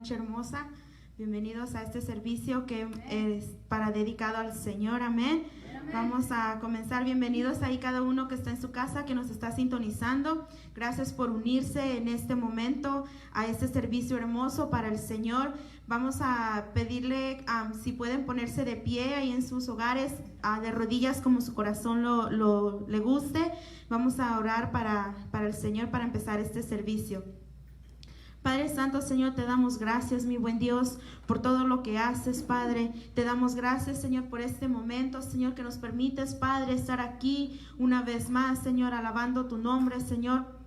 Noche hermosa, bienvenidos a este servicio que es dedicado al Señor, amén. Vamos a comenzar. Bienvenidos ahí cada uno que está en su casa, que nos está sintonizando. Gracias por unirse en este momento a este servicio hermoso para el Señor. Vamos a pedirle si pueden ponerse de pie ahí en sus hogares, de rodillas como su corazón le guste. Vamos a orar para el Señor para empezar este servicio. Padre Santo, Señor, te damos gracias, mi buen Dios, por todo lo que haces, Padre. Te damos gracias, Señor, por este momento, Señor, que nos permites, Padre, estar aquí una vez más, Señor, alabando tu nombre, Señor.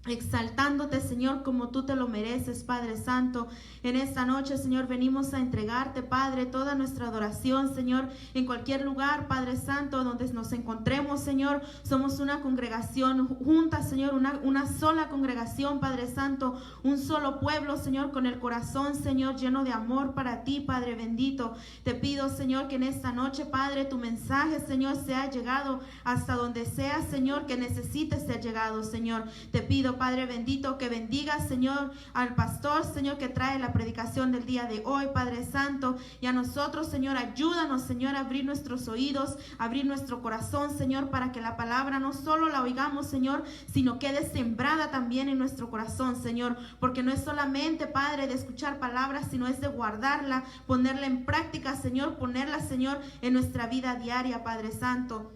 Exaltándote, Señor, como tú te lo mereces, Padre Santo. En esta noche, Señor, venimos a entregarte, Padre, toda nuestra adoración, Señor, en cualquier lugar, Padre Santo, donde nos encontremos, Señor. Somos una congregación junta, Señor, una sola congregación, Padre Santo, un solo pueblo, Señor, con el corazón, Señor, lleno de amor para ti, Padre bendito. Te pido, Señor, que en esta noche, Padre, tu mensaje, Señor, sea llegado hasta donde sea, Señor, que necesites ser llegado, Señor. Te pido, Padre bendito, que bendigas, Señor, al pastor, Señor, que trae la predicación del día de hoy, Padre Santo, y a nosotros, Señor, ayúdanos, Señor, a abrir nuestros oídos, abrir nuestro corazón, Señor, para que la palabra no solo la oigamos, Señor, sino quede sembrada también en nuestro corazón, Señor, porque no es solamente, Padre, de escuchar palabras, sino es de guardarla, ponerla en práctica, Señor, ponerla, Señor, en nuestra vida diaria, Padre Santo.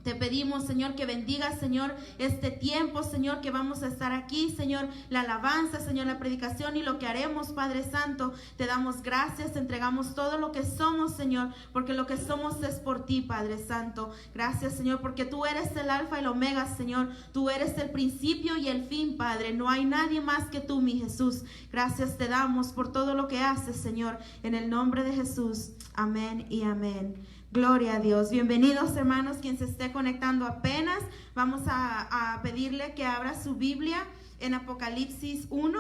Te pedimos, Señor, que bendiga, Señor, este tiempo, Señor, que vamos a estar aquí, Señor, la alabanza, Señor, la predicación y lo que haremos, Padre Santo. Te damos gracias, te entregamos todo lo que somos, Señor, porque lo que somos es por ti, Padre Santo. Gracias, Señor, porque tú eres el alfa y el omega, Señor. Tú eres el principio y el fin, Padre. No hay nadie más que tú, mi Jesús. Gracias te damos por todo lo que haces, Señor, en el nombre de Jesús. Amén y amén. Gloria a Dios. Bienvenidos, hermanos, quien se esté conectando apenas. Vamos a pedirle que abra su Biblia en Apocalipsis 1.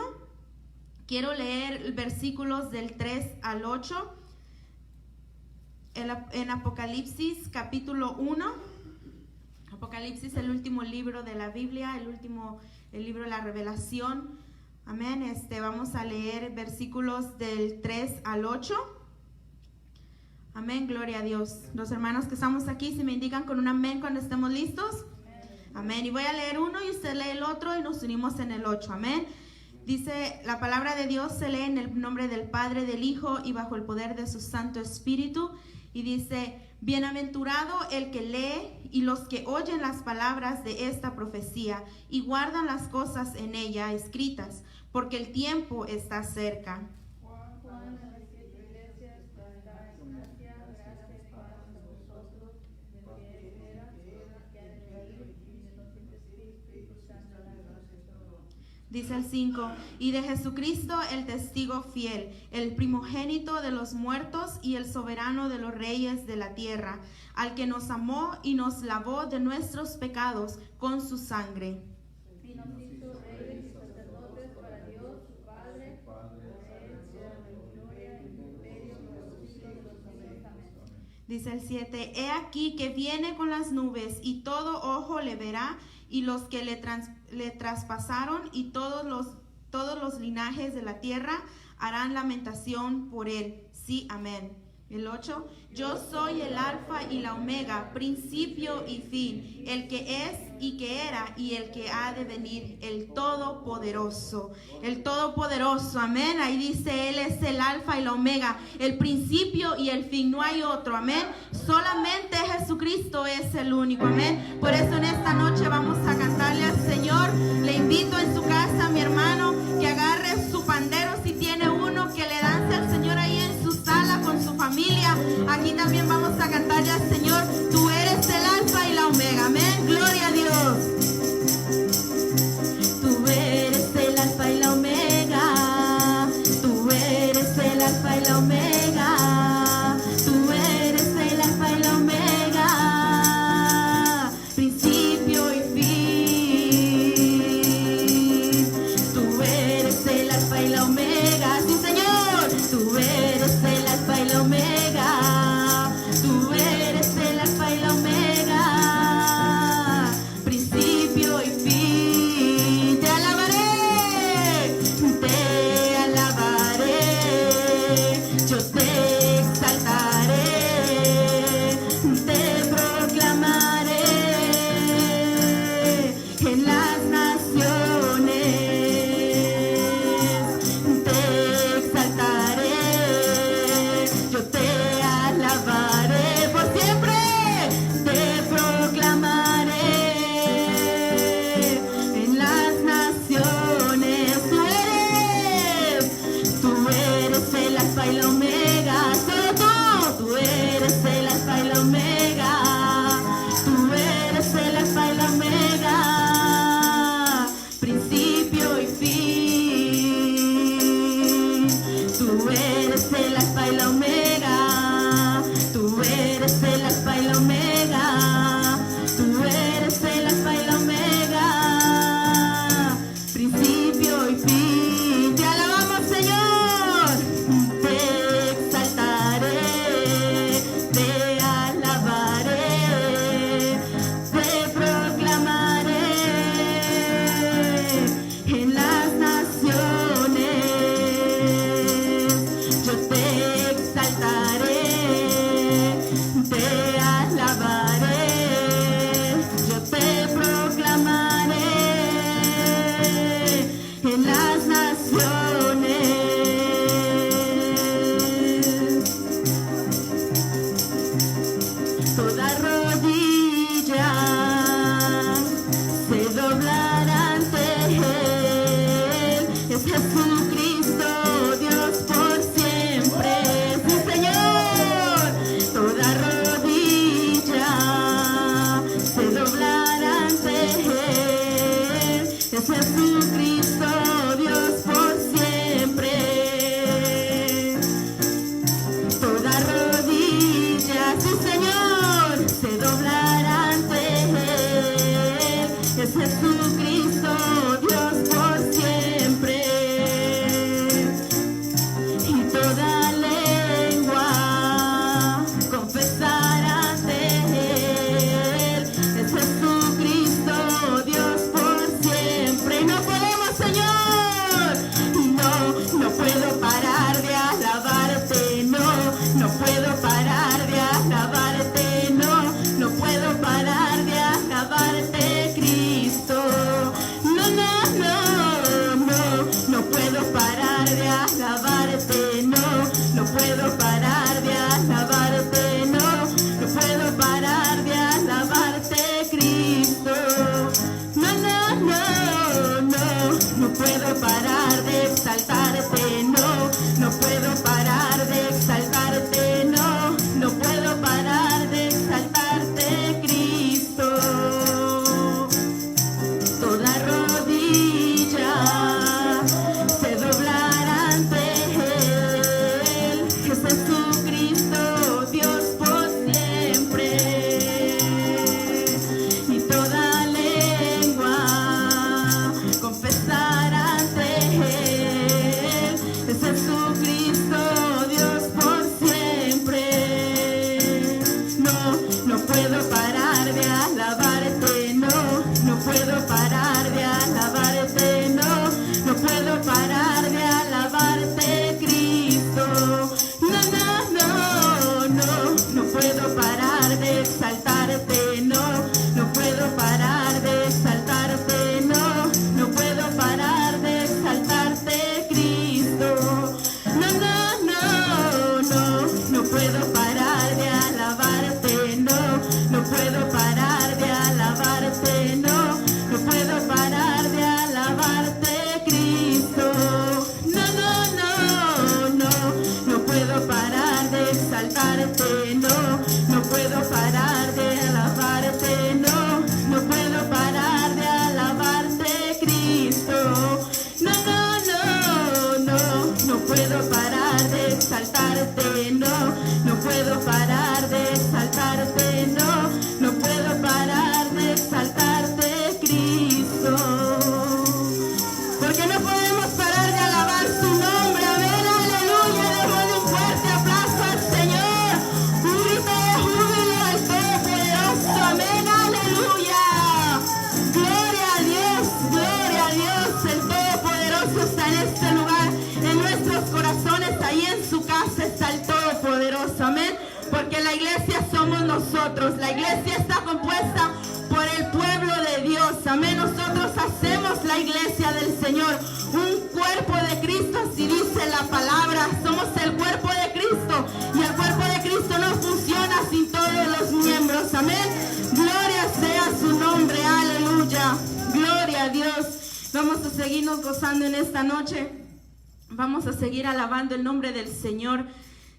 Quiero leer versículos del 3 al 8. En Apocalipsis capítulo 1. Apocalipsis, el último libro de la Biblia, el libro de la Revelación. Amén. Vamos a leer versículos del 3 al 8. Amén, gloria a Dios. Los hermanos que estamos aquí, si me indican con un amén cuando estemos listos. Amén. Y voy a leer uno y usted lee el otro y nos unimos en el 8. Amén. Dice, la palabra de Dios se lee en el nombre del Padre, del Hijo y bajo el poder de su Santo Espíritu. Y dice, bienaventurado el que lee y los que oyen las palabras de esta profecía y guardan las cosas en ella escritas, porque el tiempo está cerca. Dice el 5, y de Jesucristo el testigo fiel, el primogénito de los muertos y el soberano de los reyes de la tierra, al que nos amó y nos lavó de nuestros pecados con su sangre. Y nos hizo reyes y sacerdotes para Dios su Padre, gloria y imperio por los siglos de los siglos. Amén. Dice el 7, he aquí que viene con las nubes y todo ojo le verá, y los que le traspasaron y todos los linajes de la tierra harán lamentación por él. Sí, amén. El 8, yo soy el alfa y la omega, principio y fin, el que es y que era y el que ha de venir, el todopoderoso. El todopoderoso, amén. Ahí dice, él es el alfa y la omega, el principio y el fin, no hay otro, amén. Solamente Jesucristo es el único, amén. Por eso en esta noche vamos a cantarle al Señor. Le invito en su casa, mi hermano, que agarre su pandero si tiene uno, que le dance al Señor ahí en su sala con su familia. Aquí también vamos a cantarle al Señor, tú eres el alfa y la omega, amén. Gloria a Dios. Tú eres el alfa y la omega, tú eres el alfa y la omega, tú eres el alfa y la omega, principio y fin. Tú eres el alfa y la omega, sí Señor, tú eres el alfa y la omega, tú eres el alfa y la omega, principio y fin. Te alabaré, te alabaré. puedo parar de alabarte, no puedo parar de alabarte, no puedo parar de alabarte, Cristo. No puedo parar de alabarte, no puedo parar de alabarte, no puedo parar de alabarte, Cristo. No puedo parar de exaltarte, no puedo parar de exaltarte, no puedo parar de exaltarte, Cristo. Toda rodilla se doblará ante Él, que es Jesucristo, Dios por siempre, y toda lengua confesará ante Él, es Jesucristo, Dios por siempre. No puedo parar de alabarte, no puedo parar de alabarte, no puedo parar de alabarte, Cristo. No puedo parar de exaltarte, no puedo parar de exaltarte, no puedo parar de exaltarte, Cristo. No puedo parar de alabarte, no puedo parar de alabarte, no puedo parar de alabarte, Cristo. No puedo parar de exaltarte, no puedo parar de alabarte, no puedo parar de alabarte, Cristo. No puedo parar de exaltarte, no puedo parar de exaltarte, no puedo parar de exaltarte, Cristo. Porque no podemos parar de alabar su nombre, amén, aleluya. Démosle un fuerte aplauso al Señor, un grito de júbilo al Todopoderoso, amén, aleluya. Gloria a Dios, el Todopoderoso está en este lugar, en nuestros corazones, ahí en su casa está el Todopoderoso, amén. Porque la iglesia somos nosotros, la iglesia está compuesta por el pueblo de Dios, amén. Nosotros hacemos la iglesia del Señor, un cuerpo de Cristo, así dice la palabra. Somos el cuerpo de Cristo y el cuerpo de Cristo no funciona sin todos los miembros, amén. Gloria sea su nombre, aleluya, gloria a Dios. Vamos a seguirnos gozando en esta noche, vamos a seguir alabando el nombre del Señor.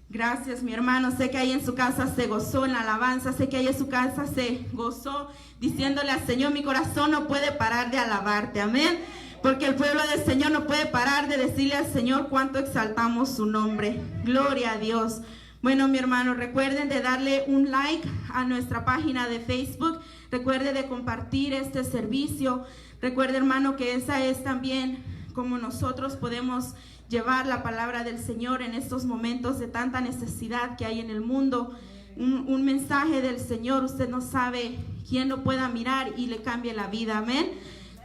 Gracias, mi hermano. Sé que ahí en su casa se gozó en la alabanza. Sé que ahí en su casa se gozó diciéndole al Señor, mi corazón no puede parar de alabarte. Amén. Porque el pueblo del Señor no puede parar de decirle al Señor cuánto exaltamos su nombre. Gloria a Dios. Bueno, mi hermano, recuerden de darle un like a nuestra página de Facebook. Recuerde de compartir este servicio. Recuerde, hermano, que esa es también como nosotros podemos llevar la palabra del Señor en estos momentos de tanta necesidad que hay en el mundo. Un mensaje del Señor, usted no sabe quién lo pueda mirar y le cambie la vida, amén.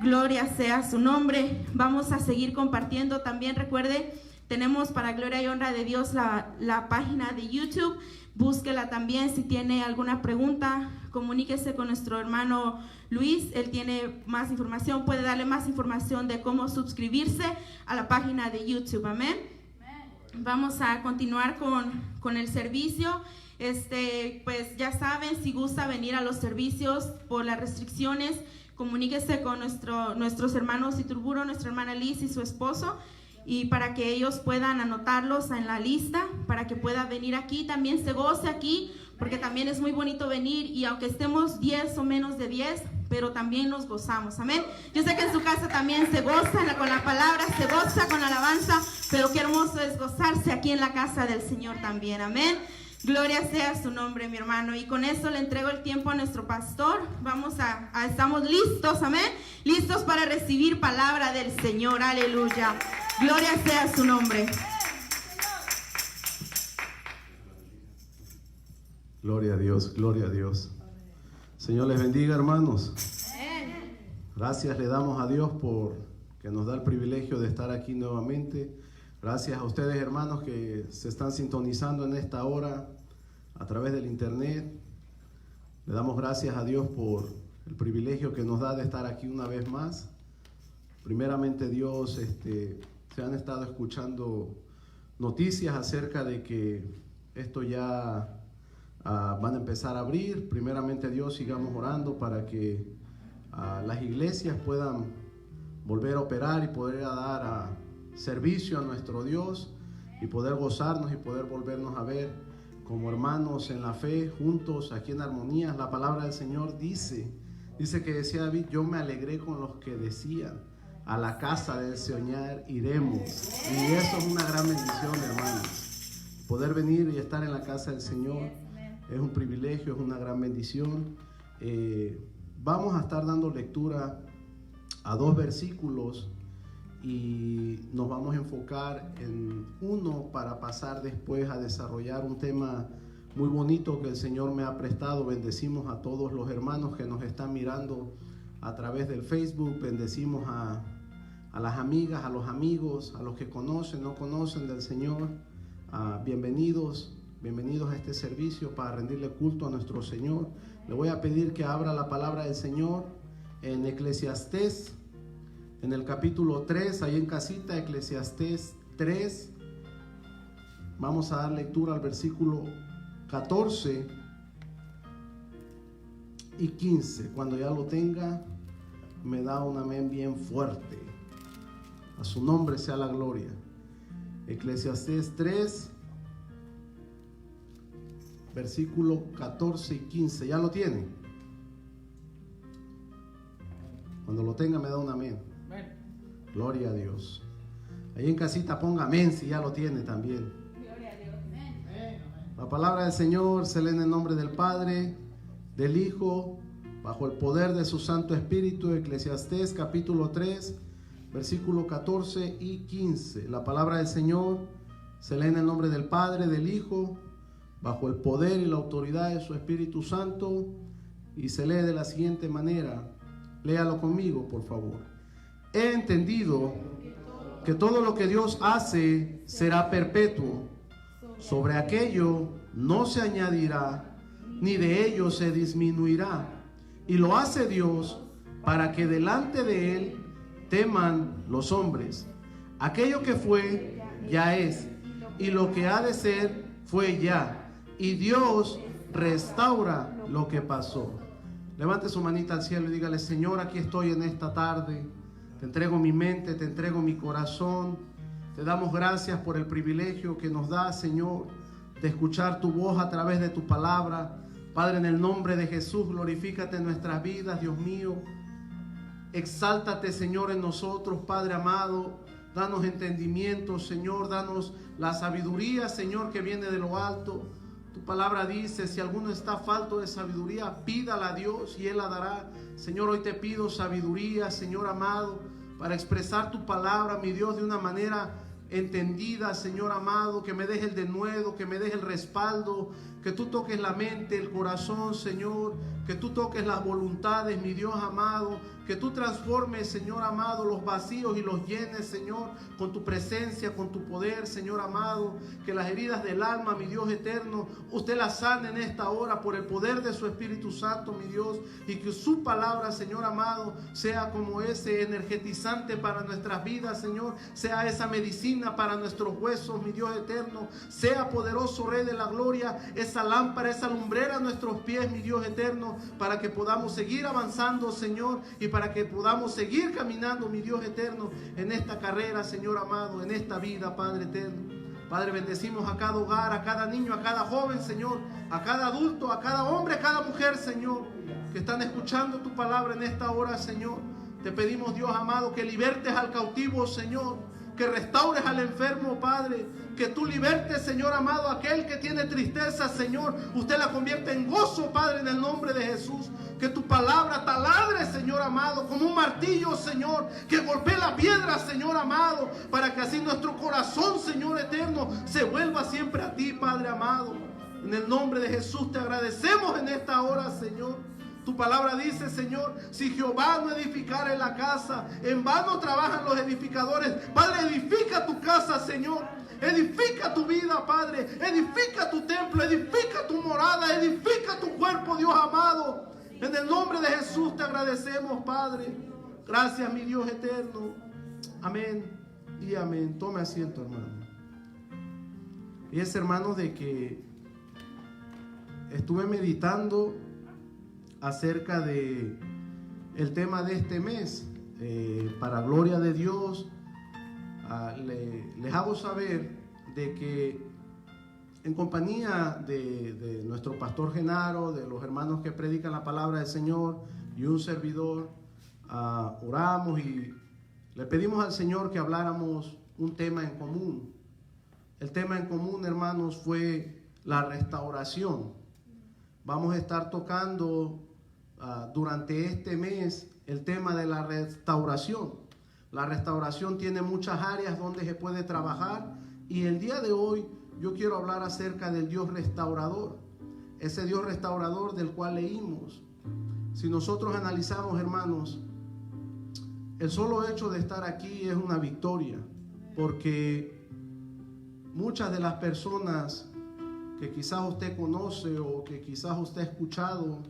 Gloria sea su nombre. Vamos a seguir compartiendo también. Recuerde, tenemos para gloria y honra de Dios la página de YouTube. Búsquela también. Si tiene alguna pregunta, comuníquese con nuestro hermano Luis. Él tiene más información, puede darle más información de cómo suscribirse a la página de YouTube. Amén. Vamos a continuar con el servicio. Pues ya saben, si gusta venir a los servicios por las restricciones, comuníquese con nuestros hermanos Iturburo, nuestra hermana Liz y su esposo, y para que ellos puedan anotarlos en la lista, para que pueda venir aquí, también se goce aquí, porque también es muy bonito venir, y aunque estemos 10 o menos de 10, pero también nos gozamos, amén. Yo sé que en su casa también se goza con la palabra, se goza con la alabanza, pero qué hermoso es gozarse aquí en la casa del Señor también, amén. Gloria sea su nombre, mi hermano. Y con eso le entrego el tiempo a nuestro pastor. Estamos listos, amén. Listos para recibir palabra del Señor, aleluya. Gloria sea su nombre. Gloria a Dios, gloria a Dios. Señor les bendiga, hermanos. Gracias le damos a Dios por que nos da el privilegio de estar aquí nuevamente Gracias a ustedes, hermanos, que se están sintonizando en esta hora a través del internet. Le damos gracias a Dios por el privilegio que nos da de estar aquí una vez más. Primeramente, Dios, se han estado escuchando noticias acerca de que esto ya van a empezar a abrir. Primeramente, Dios, sigamos orando para que las iglesias puedan volver a operar y poder dar servicio a nuestro Dios y poder gozarnos y poder volvernos a ver como hermanos en la fe, juntos, aquí en armonía. La palabra del Señor dice que decía David: yo me alegré con los que decían, a la casa del Señor iremos. Y eso es una gran bendición, hermanos. Poder venir y estar en la casa del Señor es un privilegio, es una gran bendición. Vamos a estar dando lectura a 2 versículos y nos vamos a enfocar en uno para pasar después a desarrollar un tema muy bonito que el Señor me ha prestado. Bendecimos a todos los hermanos que nos están mirando a través del Facebook. Bendecimos a las amigas, a los amigos, a los que conocen, no conocen del Señor. Bienvenidos a este servicio para rendirle culto a nuestro Señor. Le voy a pedir que abra la palabra del Señor en Eclesiastés, en el capítulo 3, ahí en casita, Eclesiastés 3. Vamos a dar lectura al versículo 14 y 15. Cuando ya lo tenga, me da un amén bien fuerte. A su nombre sea la gloria. Eclesiastés 3, versículo 14 y 15. ¿Ya lo tiene? Cuando lo tenga, me da un amén. Gloria a Dios. Ahí en casita ponga amén si ya lo tiene también. Gloria a Dios. La palabra del Señor se lee en el nombre del Padre, del Hijo, bajo el poder de su Santo Espíritu. Eclesiastés capítulo 3, versículo 14 y 15. La palabra del Señor se lee en el nombre del Padre, del Hijo, bajo el poder y la autoridad de su Espíritu Santo, y se lee de la siguiente manera. Léalo conmigo, por favor. He entendido que todo lo que Dios hace será perpetuo. Sobre aquello no se añadirá, ni de ello se disminuirá. Y lo hace Dios para que delante de Él teman los hombres. Aquello que fue, ya es, y lo que ha de ser, fue ya. Y Dios restaura lo que pasó. Levante su manita al cielo y dígale: Señor, aquí estoy en esta tarde. Te entrego mi mente, te entrego mi corazón. Te damos gracias por el privilegio que nos da, Señor, de escuchar tu voz a través de tu palabra. Padre, en el nombre de Jesús, glorifícate en nuestras vidas, Dios mío. Exáltate, Señor, en nosotros, Padre amado. Danos entendimiento, Señor. Danos la sabiduría, Señor, que viene de lo alto. Tu palabra dice: si alguno está falto de sabiduría, pídala a Dios y Él la dará. Señor, hoy te pido sabiduría, Señor amado, para expresar tu palabra, mi Dios, de una manera entendida, Señor amado. Que me deje el denuedo, que me deje el respaldo, que tú toques la mente, el corazón, Señor, que tú toques las voluntades, mi Dios amado, que tú transformes, Señor amado, los vacíos y los llenes, Señor, con tu presencia, con tu poder, Señor amado. Que las heridas del alma, mi Dios eterno, usted las sane en esta hora por el poder de su Espíritu Santo, mi Dios, y que su palabra, Señor amado, sea como ese energetizante para nuestras vidas, Señor, sea esa medicina para nuestros huesos, mi Dios eterno, sea poderoso Rey de la Gloria, esa lámpara, esa lumbrera a nuestros pies, mi Dios eterno, para que podamos seguir avanzando, Señor, y para que podamos seguir caminando, mi Dios eterno, en esta carrera, Señor amado, en esta vida, Padre eterno. Padre, bendecimos a cada hogar, a cada niño, a cada joven, Señor, a cada adulto, a cada hombre, a cada mujer, Señor, que están escuchando tu palabra en esta hora, Señor. Te pedimos, Dios amado, que libertes al cautivo, Señor, que restaures al enfermo, Padre, que tú libertes, Señor amado, aquel que tiene tristeza, Señor, usted la convierte en gozo, Padre, en el nombre de Jesús. Que tu palabra taladre, Señor amado, como un martillo, Señor, que golpee la piedra, Señor amado, para que así nuestro corazón, Señor eterno, se vuelva siempre a ti, Padre amado. En el nombre de Jesús te agradecemos en esta hora, Señor. Tu palabra dice, Señor, si Jehová no edificare la casa, en vano trabajan los edificadores. Padre, edifica tu casa, Señor. Edifica tu vida, Padre. Edifica tu templo, edifica tu morada, edifica tu cuerpo, Dios amado. En el nombre de Jesús te agradecemos, Padre. Gracias, mi Dios eterno. Amén y amén. Tome asiento, hermano. Y es, hermano, de que estuve meditando acerca de el tema de este mes. Para gloria de Dios, les hago saber de que en compañía de nuestro pastor Genaro, de los hermanos que predican la palabra del Señor y un servidor, oramos y le pedimos al Señor que habláramos un tema en común. El tema en común, hermanos, fue la restauración. Vamos a estar tocando durante este mes el tema de la restauración. La restauración tiene muchas áreas donde se puede trabajar, y el día de hoy yo quiero hablar acerca del Dios restaurador, ese Dios restaurador del cual leímos. Si nosotros analizamos, hermanos, el solo hecho de estar aquí es una victoria, porque muchas de las personas que quizás usted conoce o que quizás usted ha escuchado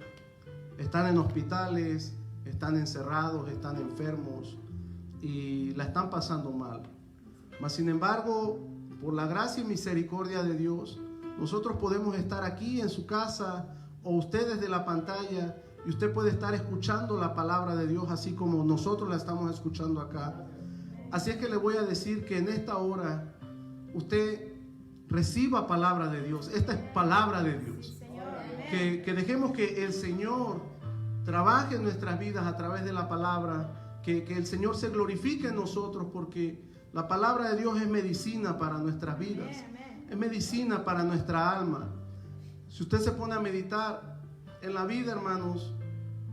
están en hospitales, están encerrados, están enfermos y la están pasando mal. Mas sin embargo, por la gracia y misericordia de Dios, nosotros podemos estar aquí en su casa o usted desde la pantalla, y usted puede estar escuchando la palabra de Dios así como nosotros la estamos escuchando acá. Así es que le voy a decir que en esta hora usted reciba palabra de Dios. Esta es palabra de Dios. Que dejemos que el Señor trabaje en nuestras vidas a través de la palabra, que el Señor se glorifique en nosotros, porque la palabra de Dios es medicina para nuestras vidas, es medicina para nuestra alma. Si usted se pone a meditar en la vida, hermanos,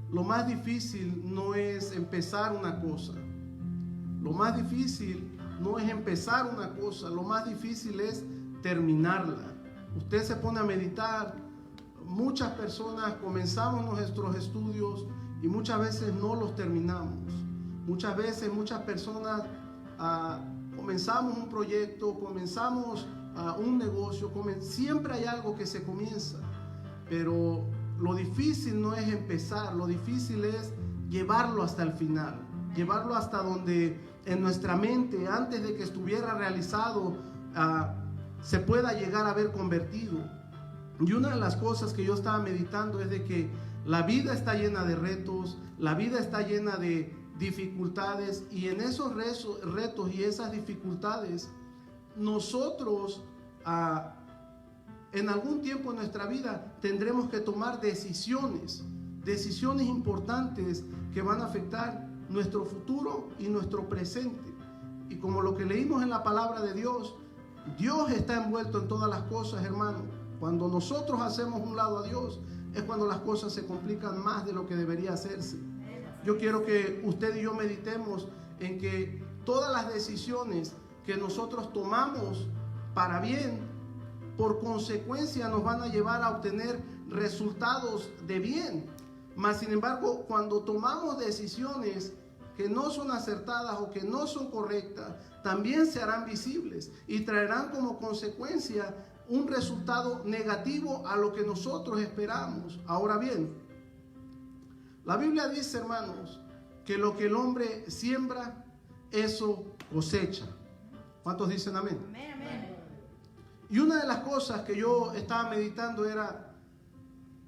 lo más difícil no es empezar una cosa. Lo más difícil no es empezar una cosa, lo más difícil es terminarla. Usted se pone a meditar, muchas personas comenzamos nuestros estudios y muchas veces no los terminamos. Muchas veces, muchas personas comenzamos un proyecto, comenzamos un negocio, siempre hay algo que se comienza, pero lo difícil no es empezar, lo difícil es llevarlo hasta el final, llevarlo hasta donde en nuestra mente, antes de que estuviera realizado, se pueda llegar a ver convertido. Y una de las cosas que yo estaba meditando es de que la vida está llena de retos, la vida está llena de dificultades, y en esos retos y esas dificultades, nosotros en algún tiempo en nuestra vida tendremos que tomar decisiones importantes que van a afectar nuestro futuro y nuestro presente. Y como lo que leímos en la palabra de Dios, Dios está envuelto en todas las cosas, hermano. Cuando nosotros hacemos un lado a Dios, es cuando las cosas se complican más de lo que debería hacerse. Yo quiero que usted y yo meditemos en que todas las decisiones que nosotros tomamos para bien, por consecuencia nos van a llevar a obtener resultados de bien. Mas sin embargo, cuando tomamos decisiones que no son acertadas o que no son correctas, también se harán visibles y traerán como consecuencia un resultado negativo a lo que nosotros esperamos. Ahora bien, la Biblia dice, hermanos, que lo que el hombre siembra, eso cosecha. ¿Cuántos dicen amén? Amén, amén. Y una de las cosas que yo estaba meditando era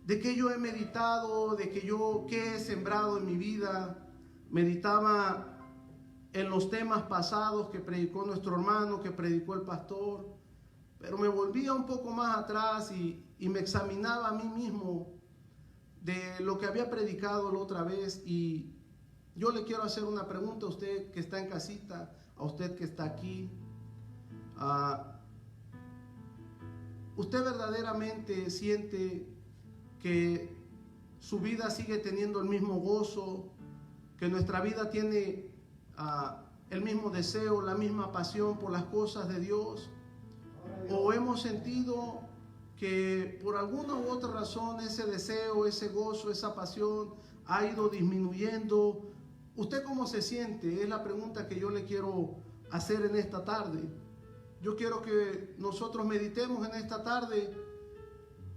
de que yo he meditado, de que yo qué he sembrado en mi vida. Meditaba en los temas pasados que predicó nuestro hermano, que predicó el pastor, pero me volvía un poco más atrás y me examinaba a mí mismo de lo que había predicado la otra vez. Y yo le quiero hacer una pregunta a usted que está en casita, a usted que está aquí. ¿Usted verdaderamente siente que su vida sigue teniendo el mismo gozo, que nuestra vida tiene el mismo deseo, la misma pasión por las cosas de Dios? ¿O hemos sentido que por alguna u otra razón ese deseo, ese gozo, esa pasión ha ido disminuyendo. ¿Usted cómo se siente? Es la pregunta que yo le quiero hacer en esta tarde. Yo quiero que nosotros meditemos en esta tarde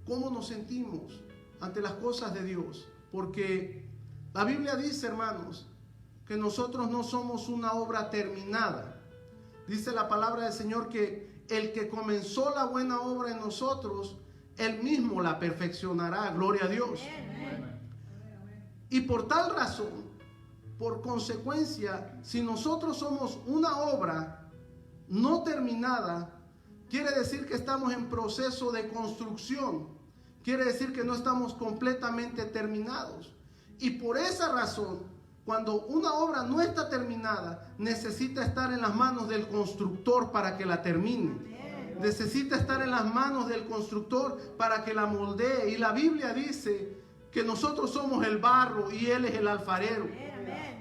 cómo nos sentimos ante las cosas de Dios. Porque la Biblia dice, hermanos, que nosotros no somos una obra terminada. Dice la palabra del Señor que el que comenzó la buena obra en nosotros, Él mismo la perfeccionará. Gloria a Dios. Y por tal razón, por consecuencia, si nosotros somos una obra no terminada, quiere decir que estamos en proceso de construcción. Quiere decir que no estamos completamente terminados. Y por esa razón, cuando una obra no está terminada, necesita estar en las manos del constructor para que la termine. Necesita estar en las manos del constructor para que la moldee. Y la Biblia dice que nosotros somos el barro y Él es el alfarero.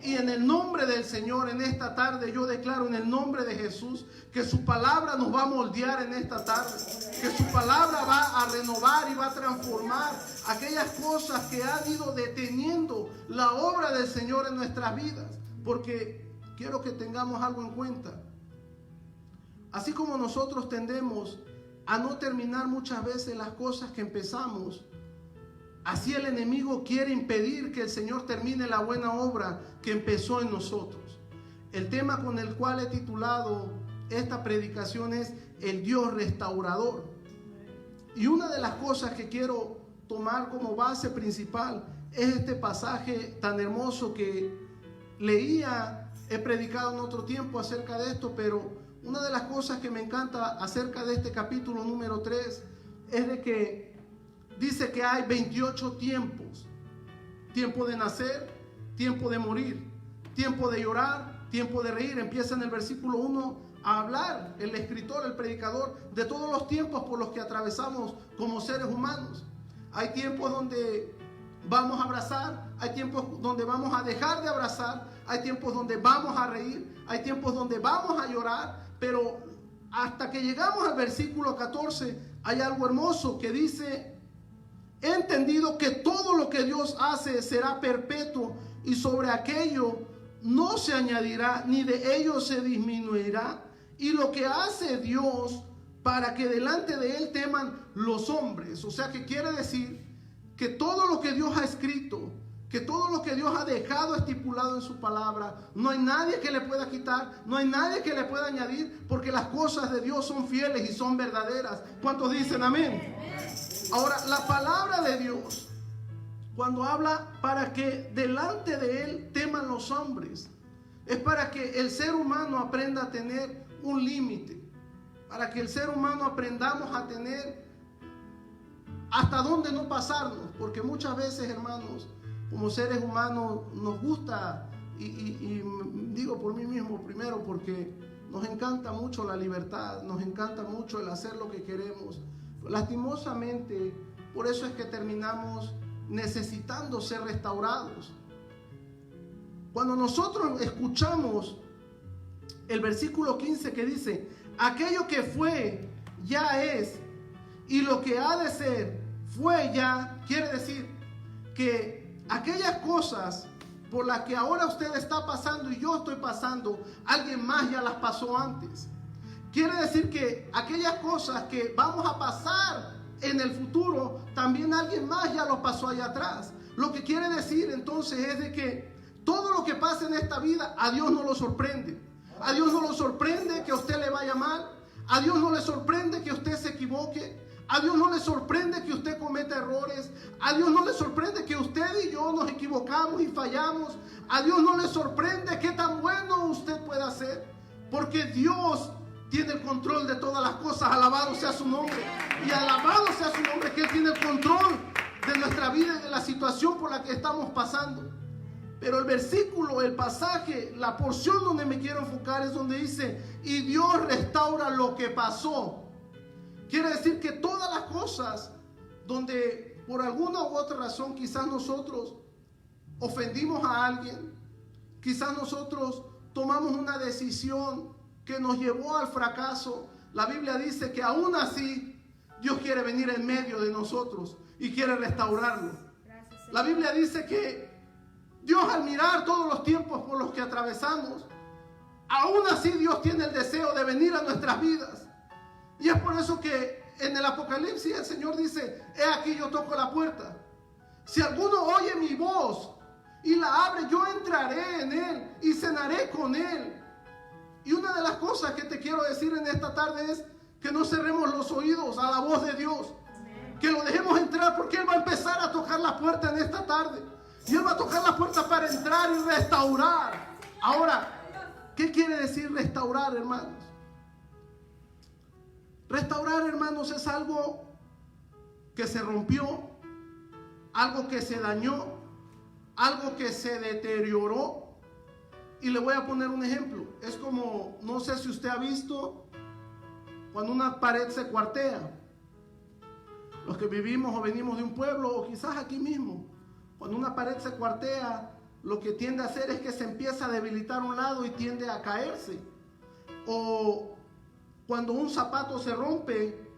Y en el nombre del Señor, en esta tarde, yo declaro en el nombre de Jesús que su palabra nos va a moldear en esta tarde. Que su palabra va a renovar y va a transformar aquellas cosas que han ido deteniendo la obra del Señor en nuestras vidas. Porque quiero que tengamos algo en cuenta. Así como nosotros tendemos a no terminar muchas veces las cosas que empezamos, así el enemigo quiere impedir que el Señor termine la buena obra que empezó en nosotros. El tema con el cual he titulado esta predicación es el Dios restaurador. Y una de las cosas que quiero tomar como base principal es este pasaje tan hermoso que leía, he predicado en otro tiempo acerca de esto, pero una de las cosas que me encanta acerca de este capítulo número 3 es de que dice que hay 28 tiempos. Tiempo de nacer, tiempo de morir, tiempo de llorar, tiempo de reír. Empieza en el versículo 1 a hablar el escritor, el predicador, de todos los tiempos por los que atravesamos como seres humanos. Hay tiempos donde vamos a abrazar, hay tiempos donde vamos a dejar de abrazar, hay tiempos donde vamos a reír, hay tiempos donde vamos a llorar, pero hasta que llegamos al versículo 14 hay algo hermoso que dice: he entendido que todo lo que Dios hace será perpetuo y sobre aquello no se añadirá ni de ello se disminuirá. Y lo que hace Dios para que delante de Él teman los hombres. O sea que quiere decir que todo lo que Dios ha escrito, que todo lo que Dios ha dejado estipulado en su palabra, no hay nadie que le pueda quitar, no hay nadie que le pueda añadir, porque las cosas de Dios son fieles y son verdaderas. ¿Cuántos dicen amén? Ahora, la palabra de Dios, cuando habla para que delante de Él teman los hombres, es para que el ser humano aprenda a tener un límite, para que el ser humano aprendamos a tener hasta dónde no pasarnos, porque muchas veces, hermanos, como seres humanos nos gusta, y digo por mí mismo primero, porque nos encanta mucho la libertad, nos encanta mucho el hacer lo que queremos. Lastimosamente, por eso es que terminamos necesitando ser restaurados. Cuando nosotros escuchamos el versículo 15 que dice: aquello que fue, ya es, y lo que ha de ser, fue ya, quiere decir que aquellas cosas por las que ahora usted está pasando y yo estoy pasando, alguien más ya las pasó antes. Quiere decir que aquellas cosas que vamos a pasar en el futuro, también alguien más ya lo pasó allá atrás. Lo que quiere decir entonces es de que todo lo que pasa en esta vida a Dios no lo sorprende. A Dios no lo sorprende que a usted le vaya mal. A Dios no le sorprende que usted se equivoque. A Dios no le sorprende que usted cometa errores. A Dios no le sorprende que usted y yo nos equivocamos y fallamos. A Dios no le sorprende qué tan bueno usted pueda ser, porque Dios tiene el control de todas las cosas. Alabado sea su nombre. Y alabado sea su nombre, que Él tiene el control de nuestra vida y de la situación por la que estamos pasando. Pero el versículo, el pasaje, la porción donde me quiero enfocar es donde dice: y Dios restaura lo que pasó. Quiere decir que todas las cosas donde por alguna u otra razón quizás nosotros ofendimos a alguien, quizás nosotros tomamos una decisión que nos llevó al fracaso, la Biblia dice que aún así Dios quiere venir en medio de nosotros y quiere restaurarlo. La Biblia dice que Dios, al mirar todos los tiempos por los que atravesamos, aún así Dios tiene el deseo de venir a nuestras vidas. Y es por eso que en el Apocalipsis el Señor dice: he aquí yo toco la puerta. Si alguno oye mi voz y la abre, yo entraré en él y cenaré con él. Y una de las cosas que te quiero decir en esta tarde es que no cerremos los oídos a la voz de Dios. Que lo dejemos entrar, porque Él va a empezar a tocar la puerta en esta tarde. Y Él va a tocar la puerta para entrar y restaurar. Ahora, ¿qué quiere decir restaurar, hermanos? Restaurar, hermanos, es algo que se rompió, algo que se dañó, algo que se deterioró. Y le voy a poner un ejemplo. Es como, no sé si usted ha visto cuando una pared se cuartea. Los que vivimos o venimos de un pueblo, o quizás aquí mismo, cuando una pared se cuartea, lo que tiende a hacer es que se empieza a debilitar un lado y tiende a caerse. O cuando un zapato se rompe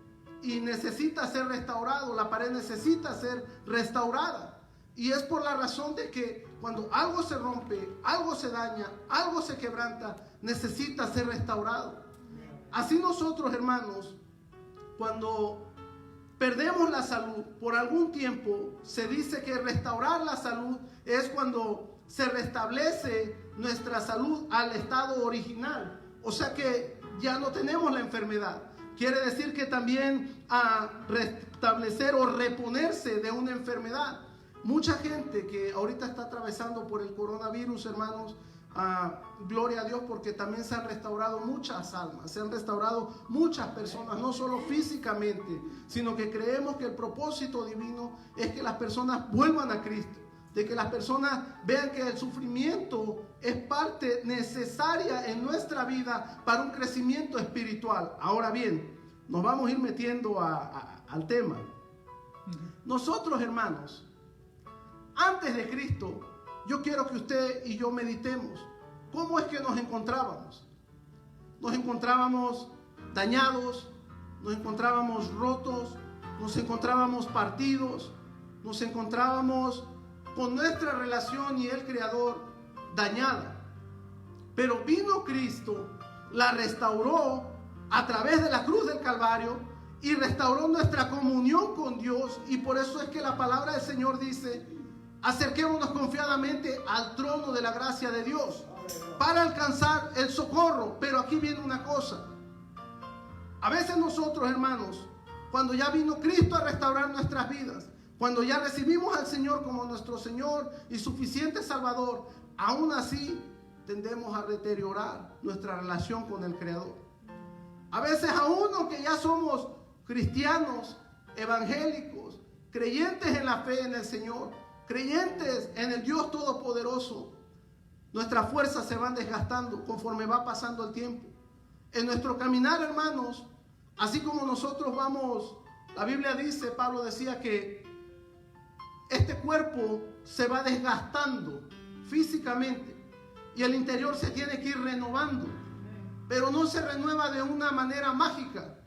y necesita ser restaurado, la pared necesita ser restaurada. Y es por la razón de que cuando algo se rompe, algo se daña, algo se quebranta, necesita ser restaurado. Así nosotros, hermanos, cuando perdemos la salud por algún tiempo, se dice que restaurar la salud es cuando se restablece nuestra salud al estado original. O sea que ya no tenemos la enfermedad. Quiere decir que también a restablecer o reponerse de una enfermedad. Mucha gente que ahorita está atravesando por el coronavirus, hermanos, gloria a Dios, porque también se han restaurado muchas almas, se han restaurado muchas personas, no solo físicamente, sino que creemos que el propósito divino es que las personas vuelvan a Cristo, de que las personas vean que el sufrimiento es parte necesaria en nuestra vida para un crecimiento espiritual. Ahora bien, nos vamos a ir metiendo al tema. Nosotros, hermanos, antes de Cristo, yo quiero que usted y yo meditemos. ¿Cómo es que nos encontrábamos? Nos encontrábamos dañados, nos encontrábamos rotos, nos encontrábamos partidos, nos encontrábamos con nuestra relación y el Creador dañada. Pero vino Cristo, la restauró a través de la cruz del Calvario y restauró nuestra comunión con Dios. Y por eso es que la palabra del Señor dice: acerquémonos confiadamente al trono de la gracia de Dios para alcanzar el socorro. Pero aquí viene una cosa. A veces nosotros, hermanos, cuando ya vino Cristo a restaurar nuestras vidas, cuando ya recibimos al Señor como nuestro Señor y suficiente Salvador, aún así tendemos a deteriorar nuestra relación con el Creador. A veces aún aunque ya somos cristianos, evangélicos, creyentes en la fe en el Señor, creyentes en el Dios Todopoderoso, nuestras fuerzas se van desgastando conforme va pasando el tiempo. En nuestro caminar, hermanos, así como nosotros vamos, la Biblia dice, Pablo decía que este cuerpo se va desgastando físicamente y el interior se tiene que ir renovando, pero no se renueva de una manera mágica,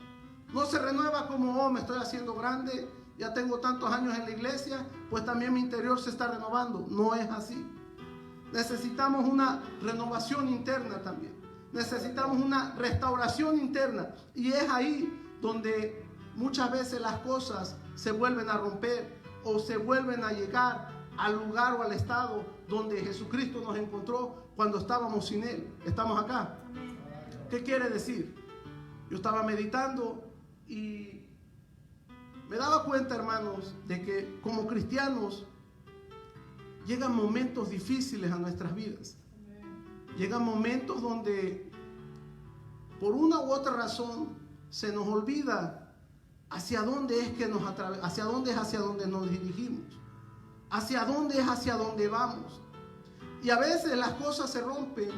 no se renueva como, oh, me estoy haciendo grande, ya tengo tantos años en la iglesia, pues también mi interior se está renovando. No es así. Necesitamos una renovación interna también. Necesitamos una restauración interna. Y es ahí donde muchas veces las cosas se vuelven a romper o se vuelven a llegar al lugar o al estado donde Jesucristo nos encontró cuando estábamos sin Él. ¿Estamos acá? ¿Qué quiere decir? Yo estaba meditando y me daba cuenta, hermanos, de que como cristianos llegan momentos difíciles a nuestras vidas. Llegan momentos donde por una u otra razón se nos olvida hacia dónde es que hacia dónde nos dirigimos, hacia dónde es hacia dónde vamos. Y a veces las cosas se rompen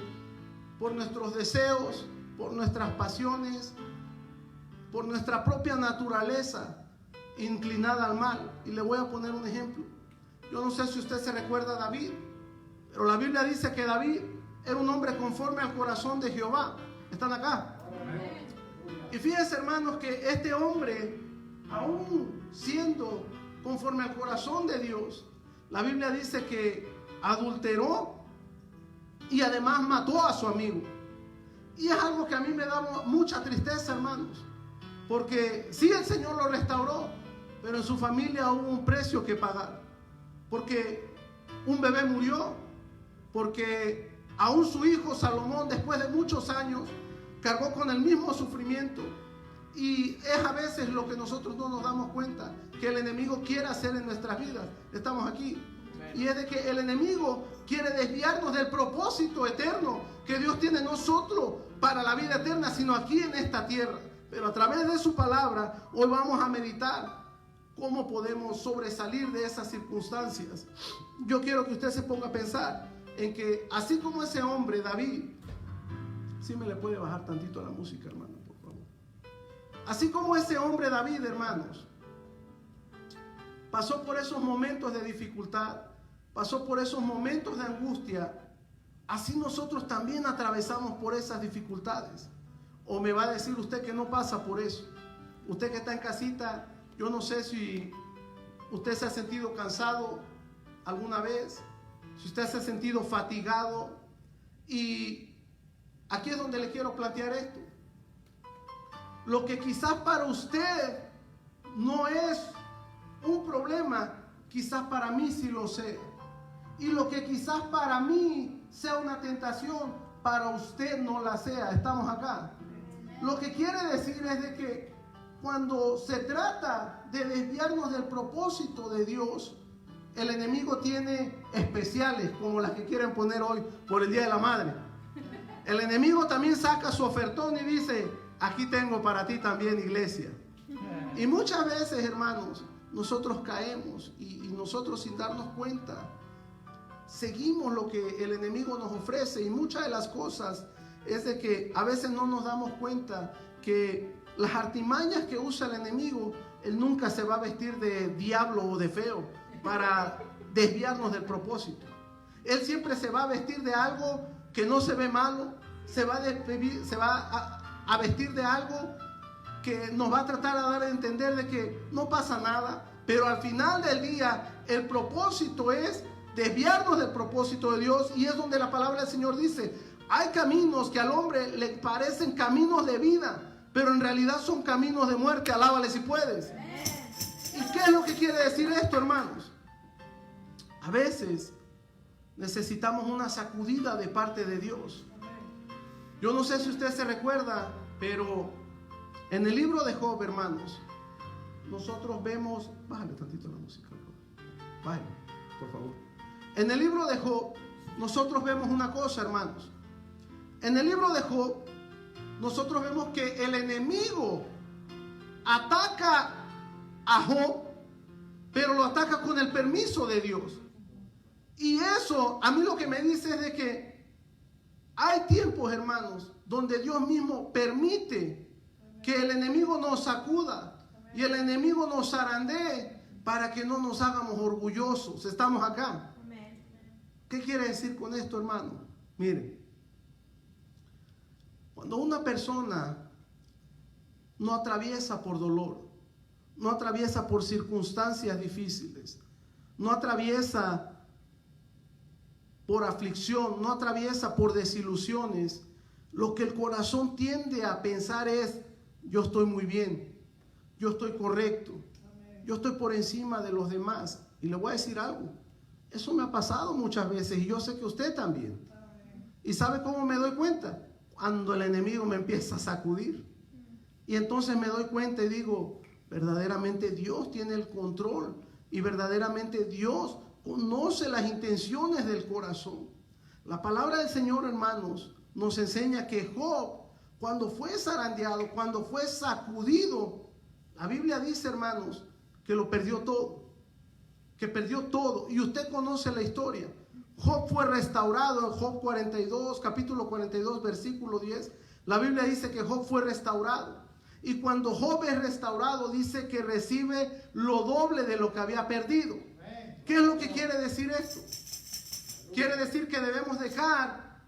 por nuestros deseos, por nuestras pasiones, por nuestra propia naturaleza inclinada al mal. Y le voy a poner un ejemplo. Yo no sé si usted se recuerda a David, pero la Biblia dice que David era un hombre conforme al corazón de Jehová. ¿Están acá? Y fíjense, hermanos, que este hombre aún siendo conforme al corazón de Dios, la Biblia dice que adulteró y además mató a su amigo. Y es algo que a mí me da mucha tristeza, hermanos, porque sí, el Señor lo restauró, pero en su familia hubo un precio que pagar, porque un bebé murió, porque aún su hijo Salomón, después de muchos años, cargó con el mismo sufrimiento. Y es a veces lo que nosotros no nos damos cuenta que el enemigo quiere hacer en nuestras vidas. Estamos aquí. Y es de que el enemigo quiere desviarnos del propósito eterno que Dios tiene en nosotros para la vida eterna, sino aquí en esta tierra. Pero a través de su palabra, hoy vamos a meditar cómo podemos sobresalir de esas circunstancias. Yo quiero que usted se ponga a pensar en que así como ese hombre David, ¿sí me le puede bajar tantito la música, hermano, por favor? Así como ese hombre David, hermanos, pasó por esos momentos de dificultad, pasó por esos momentos de angustia, así nosotros también atravesamos por esas dificultades. O me va a decir usted que no pasa por eso. Usted que está en casita, yo no sé si usted se ha sentido cansado alguna vez, si usted se ha sentido fatigado. Y aquí es donde le quiero plantear esto. Lo que quizás para usted no es un problema, quizás para mí sí lo sea. Y lo que quizás para mí sea una tentación, para usted no la sea. Estamos acá. Lo que quiere decir es de que cuando se trata de desviarnos del propósito de Dios, el enemigo tiene especiales, como las que quieren poner hoy por el Día de la Madre. El enemigo también saca su ofertón y dice: aquí tengo para ti también, iglesia. Y muchas veces, hermanos, nosotros caemos y nosotros, sin darnos cuenta, seguimos lo que el enemigo nos ofrece. Y muchas de las cosas es de que a veces no nos damos cuenta que las artimañas que usa el enemigo, él nunca se va a vestir de diablo o de feo para desviarnos del propósito. Él siempre se va a vestir de algo que no se ve malo, se va a vestir de algo que nos va a tratar de dar a entender de que no pasa nada, pero al final del día el propósito es desviarnos del propósito de Dios. Y es donde la palabra del Señor dice: hay caminos que al hombre le parecen caminos de vida, pero en realidad son caminos de muerte. Alábale si puedes. ¿Y qué es lo que quiere decir esto, hermanos? A veces necesitamos una sacudida de parte de Dios. Yo no sé si usted se recuerda, pero en el libro de Job, hermanos, nosotros vemos... Bájale tantito la música, bájale, por favor. En el libro de Job, nosotros vemos una cosa, hermanos. En el libro de Job, nosotros vemos que el enemigo ataca a Job, pero lo ataca con el permiso de Dios. Y eso a mí lo que me dice es de que hay tiempos, hermanos, donde Dios mismo permite que el enemigo nos sacuda y el enemigo nos zarandee para que no nos hagamos orgullosos. Estamos acá. ¿Qué quiere decir con esto, hermano? Miren, cuando una persona no atraviesa por dolor, no atraviesa por circunstancias difíciles, no atraviesa por aflicción, no atraviesa por desilusiones, lo que el corazón tiende a pensar es: yo estoy muy bien, yo estoy correcto, yo estoy por encima de los demás. Y le voy a decir algo, eso me ha pasado muchas veces y yo sé que usted también. ¿Y sabe cómo me doy cuenta? Cuando el enemigo me empieza a sacudir. Y entonces me doy cuenta y digo: verdaderamente Dios tiene el control y verdaderamente Dios conoce las intenciones del corazón. La palabra del Señor, hermanos, nos enseña que Job, cuando fue zarandeado, cuando fue sacudido, la Biblia dice, hermanos, que lo perdió todo, que perdió todo. Y usted conoce la historia. Job fue restaurado en Job 42, capítulo 42, versículo 10. La Biblia dice que Job fue restaurado. Y cuando Job es restaurado, dice que recibe lo doble de lo que había perdido. ¿Qué es lo que quiere decir esto? ¿Quiere decir que debemos dejar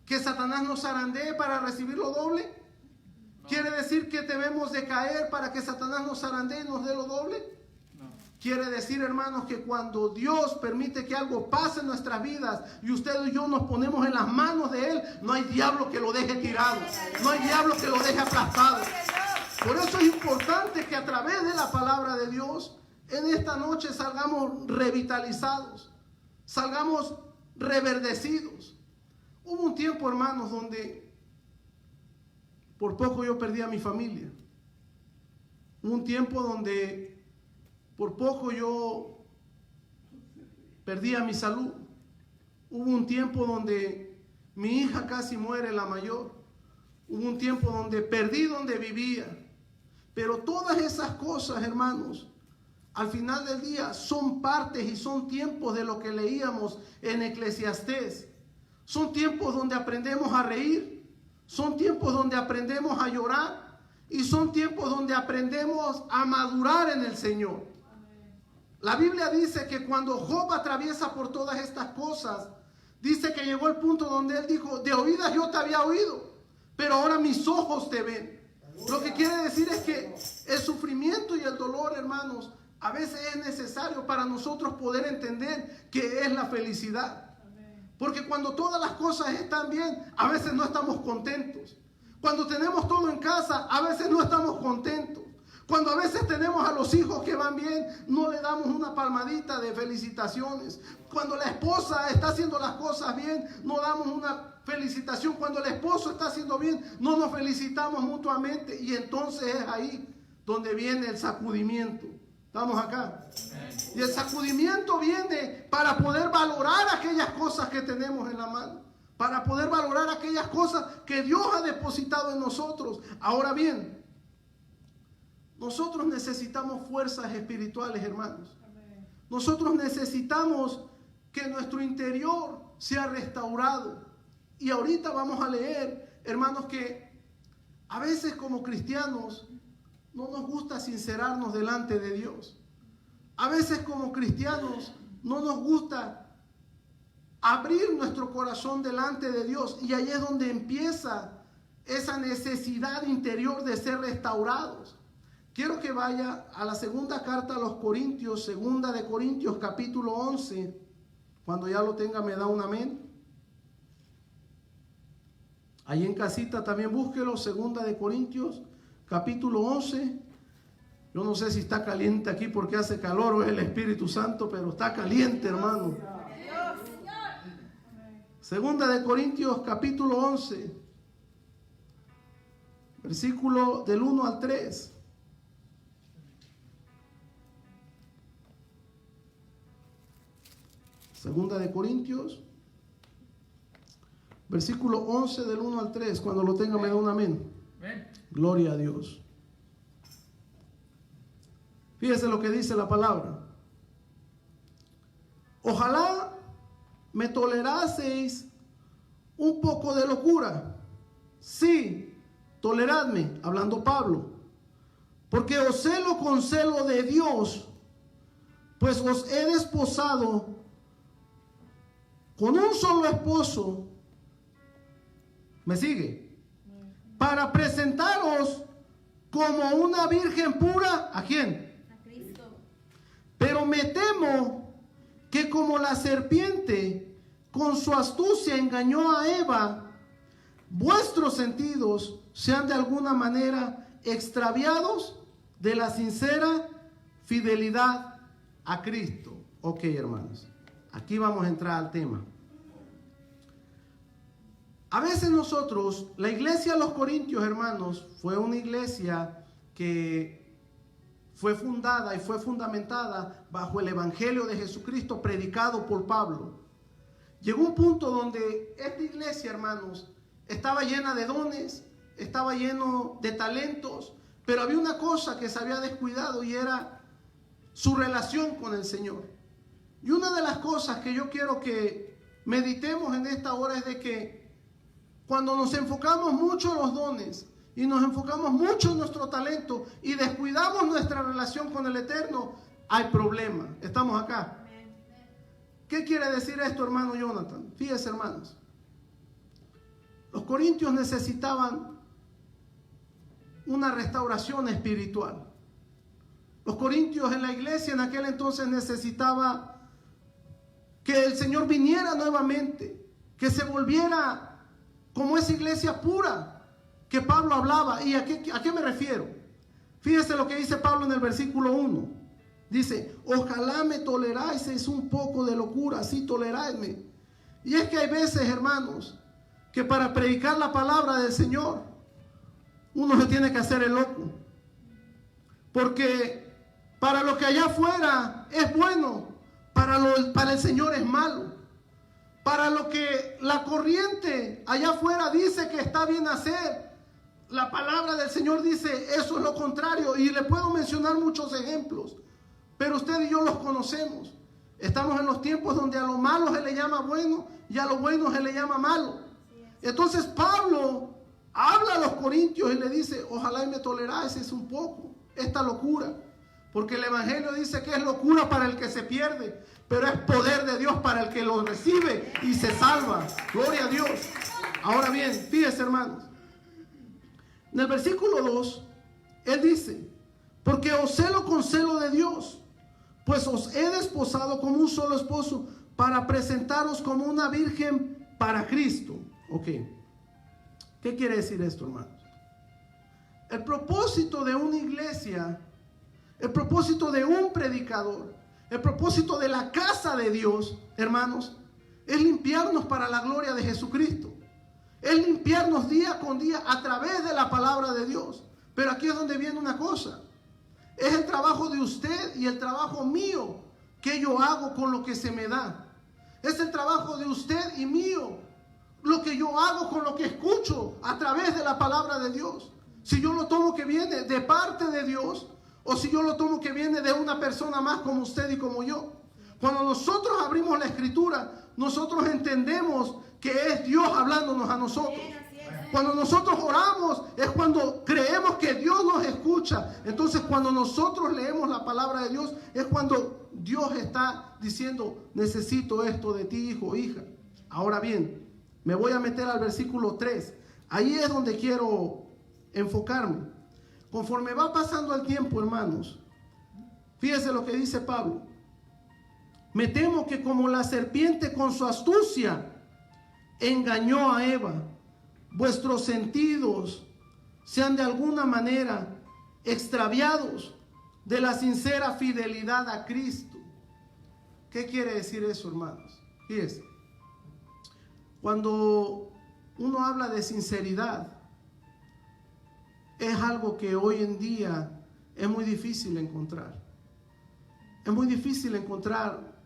que Satanás nos zarandee para recibir lo doble? ¿Quiere decir que debemos de caer para que Satanás nos zarandee y nos dé lo doble? No. Quiere decir, hermanos, que cuando Dios permite que algo pase en nuestras vidas y usted y yo nos ponemos en las manos de Él, no hay diablo que lo deje tirado, no hay diablo que lo deje aplastado. Por eso es importante que a través de la palabra de Dios, en esta noche salgamos revitalizados, salgamos reverdecidos. Hubo un tiempo, hermanos, donde por poco yo perdí a mi familia. Hubo un tiempo donde por poco yo perdí a mi salud. Hubo un tiempo donde mi hija casi muere, la mayor. Hubo un tiempo donde perdí donde vivía. Pero todas esas cosas, hermanos, al final del día son partes y son tiempos de lo que leíamos en Eclesiastés. Son tiempos donde aprendemos a reír, son tiempos donde aprendemos a llorar y son tiempos donde aprendemos a madurar en el Señor. La Biblia dice que cuando Job atraviesa por todas estas cosas, dice que llegó el punto donde él dijo: de oídas yo te había oído, pero ahora mis ojos te ven. Lo que quiere decir es que el sufrimiento y el dolor, hermanos, a veces es necesario para nosotros poder entender qué es la felicidad. Porque cuando todas las cosas están bien, a veces no estamos contentos. Cuando tenemos todo en casa, a veces no estamos contentos. Cuando a veces tenemos a los hijos que van bien, no le damos una palmadita de felicitaciones. Cuando la esposa está haciendo las cosas bien, no damos una felicitación. Cuando el esposo está haciendo bien, no nos felicitamos mutuamente. Y entonces es ahí donde viene el sacudimiento. ¿Estamos acá? Y el sacudimiento viene para poder valorar aquellas cosas que tenemos en la mano. Para poder valorar aquellas cosas que Dios ha depositado en nosotros. Ahora bien, nosotros necesitamos fuerzas espirituales, hermanos. Nosotros necesitamos que nuestro interior sea restaurado. Y ahorita vamos a leer, hermanos, que a veces como cristianos no nos gusta sincerarnos delante de Dios. A veces como cristianos no nos gusta abrir nuestro corazón delante de Dios. Y ahí es donde empieza esa necesidad interior de ser restaurados. Quiero que vaya a la segunda carta a los Corintios, segunda de Corintios capítulo 11. Cuando ya lo tenga me da un amén. Ahí en casita también búsquelo, segunda de Corintios capítulo 11. Yo no sé si está caliente aquí porque hace calor o es el Espíritu Santo, pero está caliente, hermano. Segunda de Corintios capítulo 11, versículo del 1 al 3. Segunda de Corintios, versículo 11 del 1 al 3. Cuando lo tenga me da un amén. Gloria a Dios. Fíjese lo que dice la palabra. Ojalá me toleraseis un poco de locura. Sí, toleradme, hablando Pablo, porque os celo con celo de Dios, pues os he desposado con un solo esposo. ¿Me sigue? Para presentaros como una virgen pura. ¿A quién? A Cristo. Pero me temo que como la serpiente con su astucia engañó a Eva, vuestros sentidos sean de alguna manera extraviados de la sincera fidelidad a Cristo. Ok, hermanos, aquí vamos a entrar al tema. A veces nosotros, la iglesia de los Corintios, hermanos, fue una iglesia que fue fundada y fue fundamentada bajo el Evangelio de Jesucristo predicado por Pablo. Llegó un punto donde esta iglesia, hermanos, estaba llena de dones, estaba lleno de talentos, pero había una cosa que se había descuidado y era su relación con el Señor. Y una de las cosas que yo quiero que meditemos en esta hora es de que cuando nos enfocamos mucho en los dones y nos enfocamos mucho en nuestro talento y descuidamos nuestra relación con el Eterno, hay problema. ¿Estamos acá? ¿Qué quiere decir esto, hermano Jonathan? Fíjense, hermanos. Los corintios necesitaban una restauración espiritual. Los corintios en la iglesia en aquel entonces necesitaba que el Señor viniera nuevamente, que se volviera como esa iglesia pura que Pablo hablaba. ¿Y a qué me refiero? Fíjese lo que dice Pablo en el versículo 1. Dice, ojalá me toleráis un poco de locura, sí, toleradme. Y es que hay veces, hermanos, que para predicar la palabra del Señor, uno se tiene que hacer el loco. Porque para lo que allá afuera es bueno, para el Señor es malo. Para lo que la corriente allá afuera dice que está bien hacer, la palabra del Señor dice eso es lo contrario. Y le puedo mencionar muchos ejemplos, pero usted y yo los conocemos. Estamos en los tiempos donde a lo malo se le llama bueno y a lo bueno se le llama malo. Entonces Pablo habla a los corintios y le dice, ojalá y me tolerases un poco esta locura. Porque el evangelio dice que es locura para el que se pierde, pero es poder de Dios para el que lo recibe y se salva. Gloria a Dios. Ahora bien, fíjense, hermanos. En el versículo 2, él dice, porque os celo con celo de Dios, pues os he desposado como un solo esposo para presentaros como una virgen para Cristo. Ok. ¿Qué quiere decir esto, hermanos? El propósito de una iglesia, el propósito de un predicador, el propósito de la casa de Dios, hermanos, es limpiarnos para la gloria de Jesucristo. Es limpiarnos día con día a través de la palabra de Dios. Pero aquí es donde viene una cosa. Es el trabajo de usted y el trabajo mío que yo hago con lo que se me da. Es el trabajo de usted y mío lo que yo hago con lo que escucho a través de la palabra de Dios. Si yo lo tomo que viene de parte de Dios, o si yo lo tomo que viene de una persona más como usted y como yo. Cuando nosotros abrimos la escritura, nosotros entendemos que es Dios hablándonos a nosotros. Cuando nosotros oramos es cuando creemos que Dios nos escucha. Entonces cuando nosotros leemos la palabra de Dios es cuando Dios está diciendo, necesito esto de ti, hijo o hija. Ahora bien, me voy a meter al versículo 3. Ahí es donde quiero enfocarme. Conforme va pasando el tiempo, hermanos, fíjese lo que dice Pablo. Me temo que como la serpiente con su astucia engañó a Eva, vuestros sentidos sean de alguna manera extraviados de la sincera fidelidad a Cristo. ¿Qué quiere decir eso, hermanos? Fíjese, cuando uno habla de sinceridad, es algo que hoy en día es muy difícil encontrar. Es muy difícil encontrar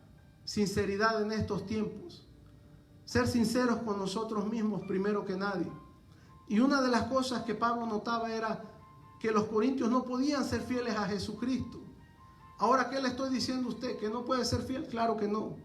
sinceridad en estos tiempos. Ser sinceros con nosotros mismos primero que nadie. Y una de las cosas que Pablo notaba era que los corintios no podían ser fieles a Jesucristo. Ahora, ¿qué le estoy diciendo a usted? ¿Que no puede ser fiel? Claro que no.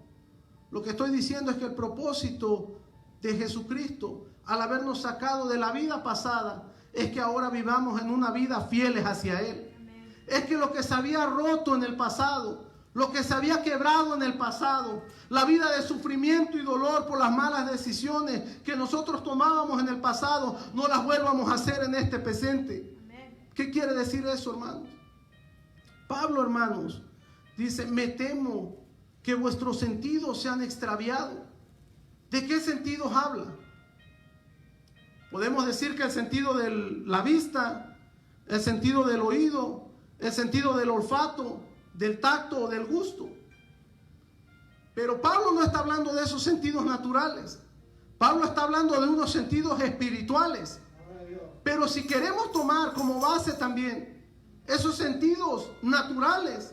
Lo que estoy diciendo es que el propósito de Jesucristo, al habernos sacado de la vida pasada, es que ahora vivamos en una vida fieles hacia Él. Amén. Es que lo que se había roto en el pasado, lo que se había quebrado en el pasado, la vida de sufrimiento y dolor por las malas decisiones que nosotros tomábamos en el pasado, no las vuelvamos a hacer en este presente. Amén. ¿Qué quiere decir eso, hermanos? Pablo, hermanos, dice, me temo que vuestros sentidos se han extraviado. ¿De qué sentidos habla? Podemos decir que el sentido de la vista, el sentido del oído, el sentido del olfato, del tacto o del gusto. Pero Pablo no está hablando de esos sentidos naturales. Pablo está hablando de unos sentidos espirituales. Pero si queremos tomar como base también esos sentidos naturales,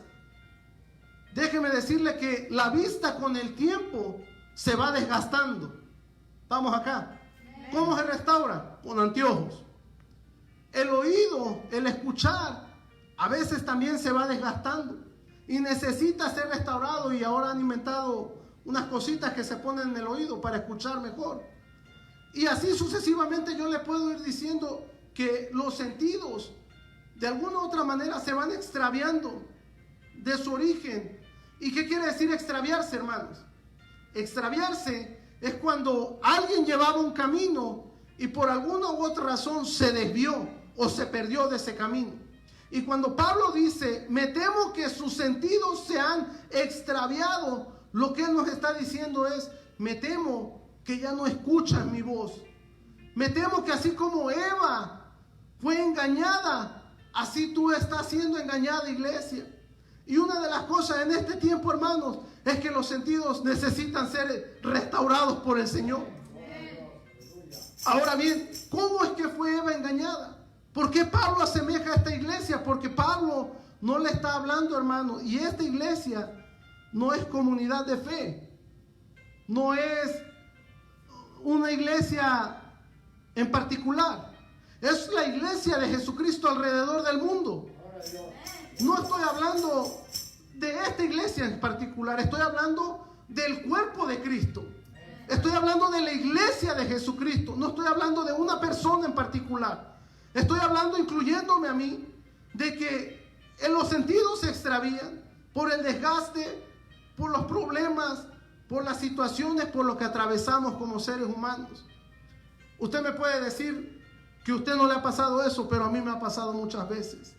déjeme decirle que la vista con el tiempo se va desgastando. Vamos acá. ¿Cómo se restaura? Con anteojos. El oído, el escuchar, a veces también se va desgastando y necesita ser restaurado, y ahora han inventado unas cositas que se ponen en el oído para escuchar mejor. Y así sucesivamente yo le puedo ir diciendo que los sentidos de alguna u otra manera se van extraviando de su origen. ¿Y qué quiere decir extraviarse, hermanos? Extraviarse es cuando alguien llevaba un camino y por alguna u otra razón se desvió o se perdió de ese camino. Y cuando Pablo dice, me temo que sus sentidos se han extraviado, lo que él nos está diciendo es, me temo que ya no escuchan mi voz. Me temo que así como Eva fue engañada, así tú estás siendo engañada, iglesia. Y una de las cosas en este tiempo, hermanos, es que los sentidos necesitan ser restaurados por el Señor. Ahora bien, ¿cómo es que fue Eva engañada? ¿Por qué Pablo asemeja a esta iglesia? Porque Pablo no le está hablando, hermano, y esta iglesia no es comunidad de fe, no es una iglesia en particular, es la iglesia de Jesucristo alrededor del mundo. No estoy hablando de esta iglesia en particular, estoy hablando del cuerpo de Cristo. Estoy hablando de la iglesia de Jesucristo. No estoy hablando de una persona en particular. Estoy hablando, incluyéndome a mí, de que en los sentidos se extravían por el desgaste, por los problemas, por las situaciones por lo que atravesamos como seres humanos. Usted me puede decir que a usted no le ha pasado eso, pero a mí me ha pasado muchas veces.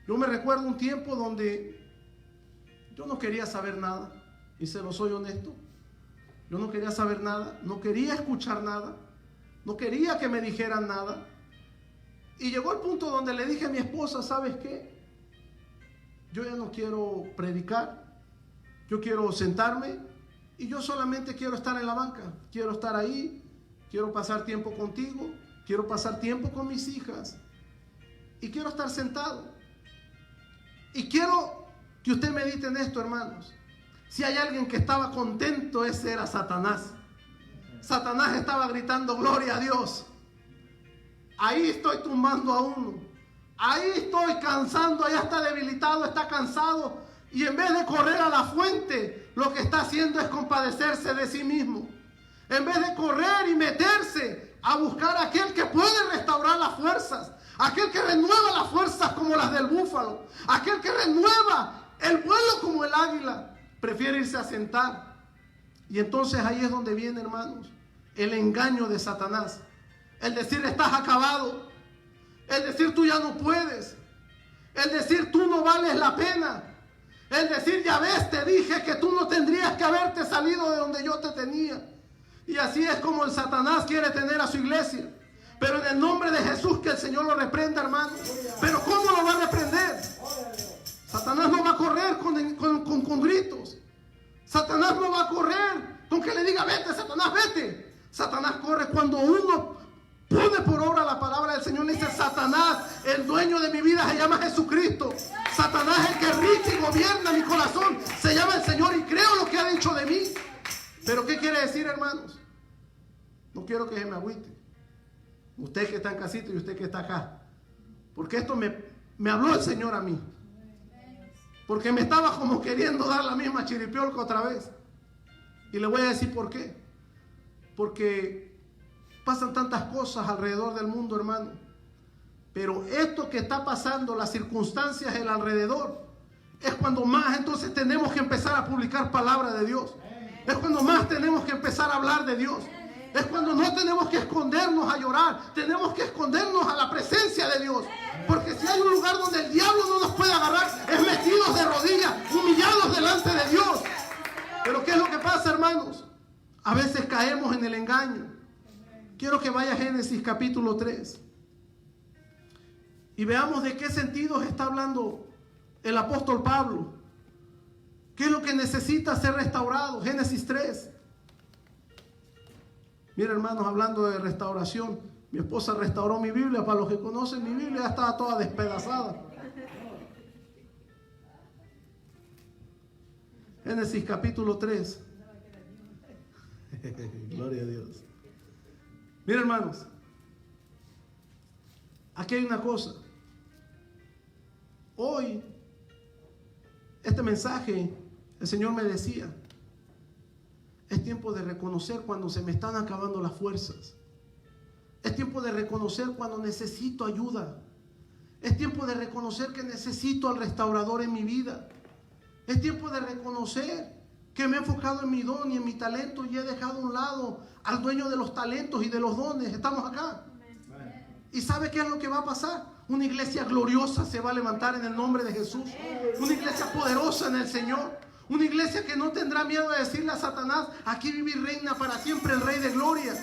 Yo me recuerdo un tiempo donde yo no quería saber nada, y se lo soy honesto. Yo no quería saber nada, no quería escuchar nada, no quería que me dijeran nada. Y llegó el punto donde le dije a mi esposa, ¿sabes qué? Yo ya no quiero predicar, yo quiero sentarme y yo solamente quiero estar en la banca. Quiero estar ahí, quiero pasar tiempo contigo, quiero pasar tiempo con mis hijas y quiero estar sentado. Y quiero que usted medite en esto, hermanos. Si hay alguien que estaba contento, ese era Satanás. Satanás estaba gritando, gloria a Dios. Ahí estoy tumbando a uno. Ahí estoy cansando, allá está debilitado, está cansado. Y en vez de correr a la fuente, lo que está haciendo es compadecerse de sí mismo. En vez de correr y meterse a buscar a aquel que puede restaurar las fuerzas. Aquel que renueva las fuerzas como las del búfalo. Aquel que renueva el vuelo como el águila. Prefiere irse a sentar. Y entonces ahí es donde viene, hermanos, el engaño de Satanás. El decir estás acabado. El decir tú ya no puedes. El decir tú no vales la pena. El decir ya ves, te dije que tú no tendrías que haberte salido de donde yo te tenía. Y así es como el Satanás quiere tener a su iglesia. Pero en el nombre de Jesús que el Señor lo reprenda, hermanos. Pero ¿cómo lo va a reprender? Satanás no va a correr con gritos. Satanás no va a correr con que le diga vete, Satanás, vete. Satanás corre cuando uno pone por obra la palabra del Señor y dice, Satanás, el dueño de mi vida se llama Jesucristo. Satanás, el que rige y gobierna mi corazón, se llama el Señor y creo lo que ha dicho de mí. Pero ¿qué quiere decir, hermanos? No quiero que se me agüite. Usted que está en casita y usted que está acá. Porque esto me habló el Señor a mí. Porque me estaba como queriendo dar la misma chiripiolca otra vez. Y le voy a decir por qué. Porque pasan tantas cosas alrededor del mundo, hermano. Pero esto que está pasando, las circunstancias del alrededor, es cuando más entonces tenemos que empezar a publicar palabra de Dios. Es cuando más tenemos que empezar a hablar de Dios. Es cuando no tenemos que escondernos a llorar. Tenemos que escondernos a la presencia de Dios. Porque si hay un lugar donde el diablo no nos puede agarrar, es metidos de rodillas, humillados delante de Dios. Pero ¿qué es lo que pasa, hermanos? A veces caemos en el engaño. Quiero que vaya a Génesis capítulo 3. Y veamos de qué sentidos está hablando el apóstol Pablo. ¿Qué es lo que necesita ser restaurado? Génesis 3. Mira, hermanos, hablando de restauración, mi esposa restauró mi Biblia. Para los que conocen mi Biblia, ya estaba toda despedazada. Génesis capítulo 3. Gloria a Dios. Mira, hermanos, aquí hay una cosa. Hoy, este mensaje, el Señor me decía, es tiempo de reconocer cuando se me están acabando las fuerzas. Es tiempo de reconocer cuando necesito ayuda. Es tiempo de reconocer que necesito al restaurador en mi vida. Es tiempo de reconocer que me he enfocado en mi don y en mi talento y he dejado a un lado al dueño de los talentos y de los dones. Estamos acá. ¿Y sabe qué es lo que va a pasar? Una iglesia gloriosa se va a levantar en el nombre de Jesús. Una iglesia poderosa en el Señor. Una iglesia que no tendrá miedo de decirle a Satanás: aquí vive y reina para siempre el Rey de Gloria.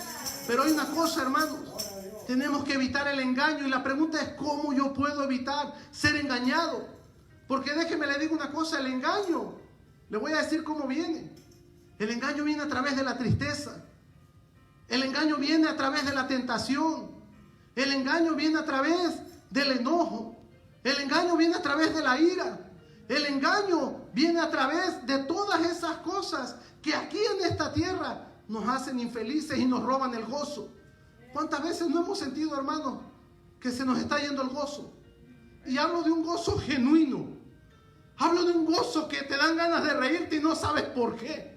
Pero hay una cosa, hermanos. Tenemos que evitar el engaño. Y la pregunta es: ¿cómo yo puedo evitar ser engañado? Porque déjeme le digo una cosa: el engaño, le voy a decir cómo viene. El engaño viene a través de la tristeza. El engaño viene a través de la tentación. El engaño viene a través del enojo. El engaño viene a través de la ira. El engaño viene a través de todas esas cosas que aquí en esta tierra nos hacen infelices y nos roban el gozo. ¿Cuántas veces no hemos sentido, hermanos, que se nos está yendo el gozo? Y hablo de un gozo genuino. Hablo de un gozo que te dan ganas de reírte y no sabes por qué.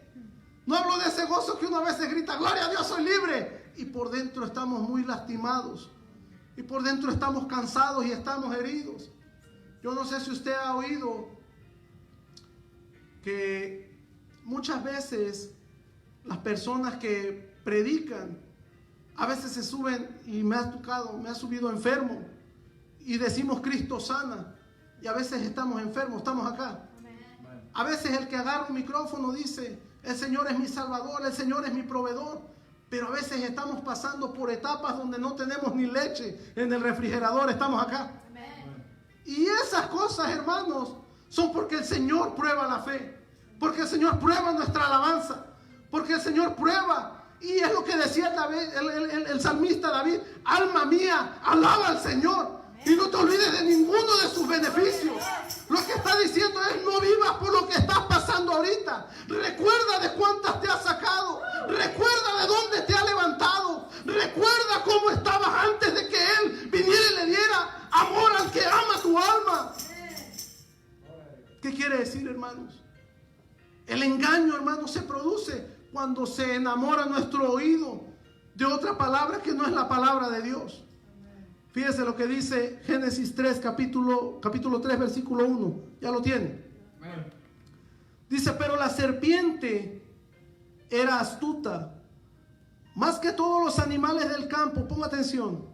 No hablo de ese gozo que una vez se grita: gloria a Dios, soy libre. Y por dentro estamos muy lastimados. Y por dentro estamos cansados y estamos heridos. Yo no sé si usted ha oído que muchas veces las personas que predican a veces se suben, y me ha subido enfermo, y decimos Cristo sana, y a veces estamos enfermos, estamos acá. A veces el que agarra un micrófono dice: el Señor es mi Salvador, el Señor es mi proveedor. Pero a veces estamos pasando por etapas donde no tenemos ni leche en el refrigerador, estamos acá. Y esas cosas, hermanos, son porque el Señor prueba la fe, porque el Señor prueba nuestra alabanza, porque el Señor prueba. Y es lo que decía el salmista David: alma mía, alaba al Señor y no te olvides de ninguno de sus beneficios. Lo que está diciendo es: no vivas por lo que estás pasando ahorita. Recuerda de cuántas te ha sacado. Recuerda de dónde te ha levantado. Recuerda cómo estabas antes de que Él viniera y le diera amor al que ama tu alma. ¿Qué quiere decir, hermanos? El engaño, hermanos, se produce cuando se enamora nuestro oído de otra palabra que no es la palabra de Dios. Fíjese lo que dice Génesis 3, capítulo 3, versículo 1. ¿Ya lo tiene? Dice: pero la serpiente era astuta, más que todos los animales del campo, ponga atención,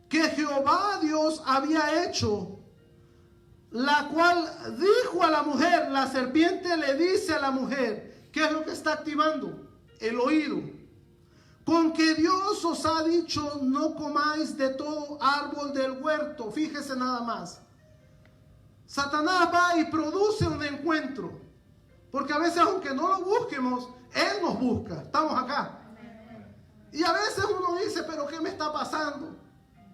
que Jehová Dios había hecho, la cual dijo a la mujer. La serpiente le dice a la mujer: ¿qué es lo que está activando? El oído. Con que Dios os ha dicho: no comáis de todo árbol del huerto. Fíjese nada más. Satanás va y produce un encuentro. Porque a veces, aunque no lo busquemos, Él nos busca. Estamos acá. Y a veces uno dice: pero ¿qué me está pasando?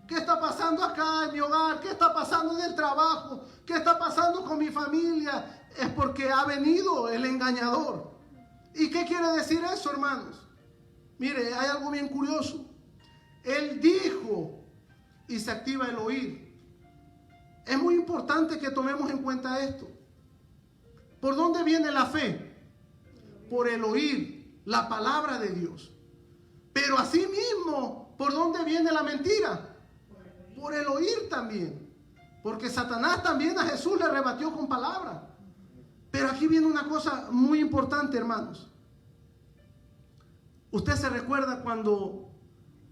¿Qué está pasando acá en mi hogar? ¿Qué está pasando en el trabajo? ¿Qué está pasando con mi familia? Es porque ha venido el engañador. ¿Y qué quiere decir eso, hermanos? Mire, hay algo bien curioso. Él dijo y se activa el oír. Es muy importante que tomemos en cuenta esto. ¿Por dónde viene la fe? Por el oír la palabra de Dios. Pero asimismo, ¿por dónde viene la mentira? Por el oír también. Porque Satanás también a Jesús le rebatió con palabra. Pero aquí viene una cosa muy importante, hermanos. Usted se recuerda cuando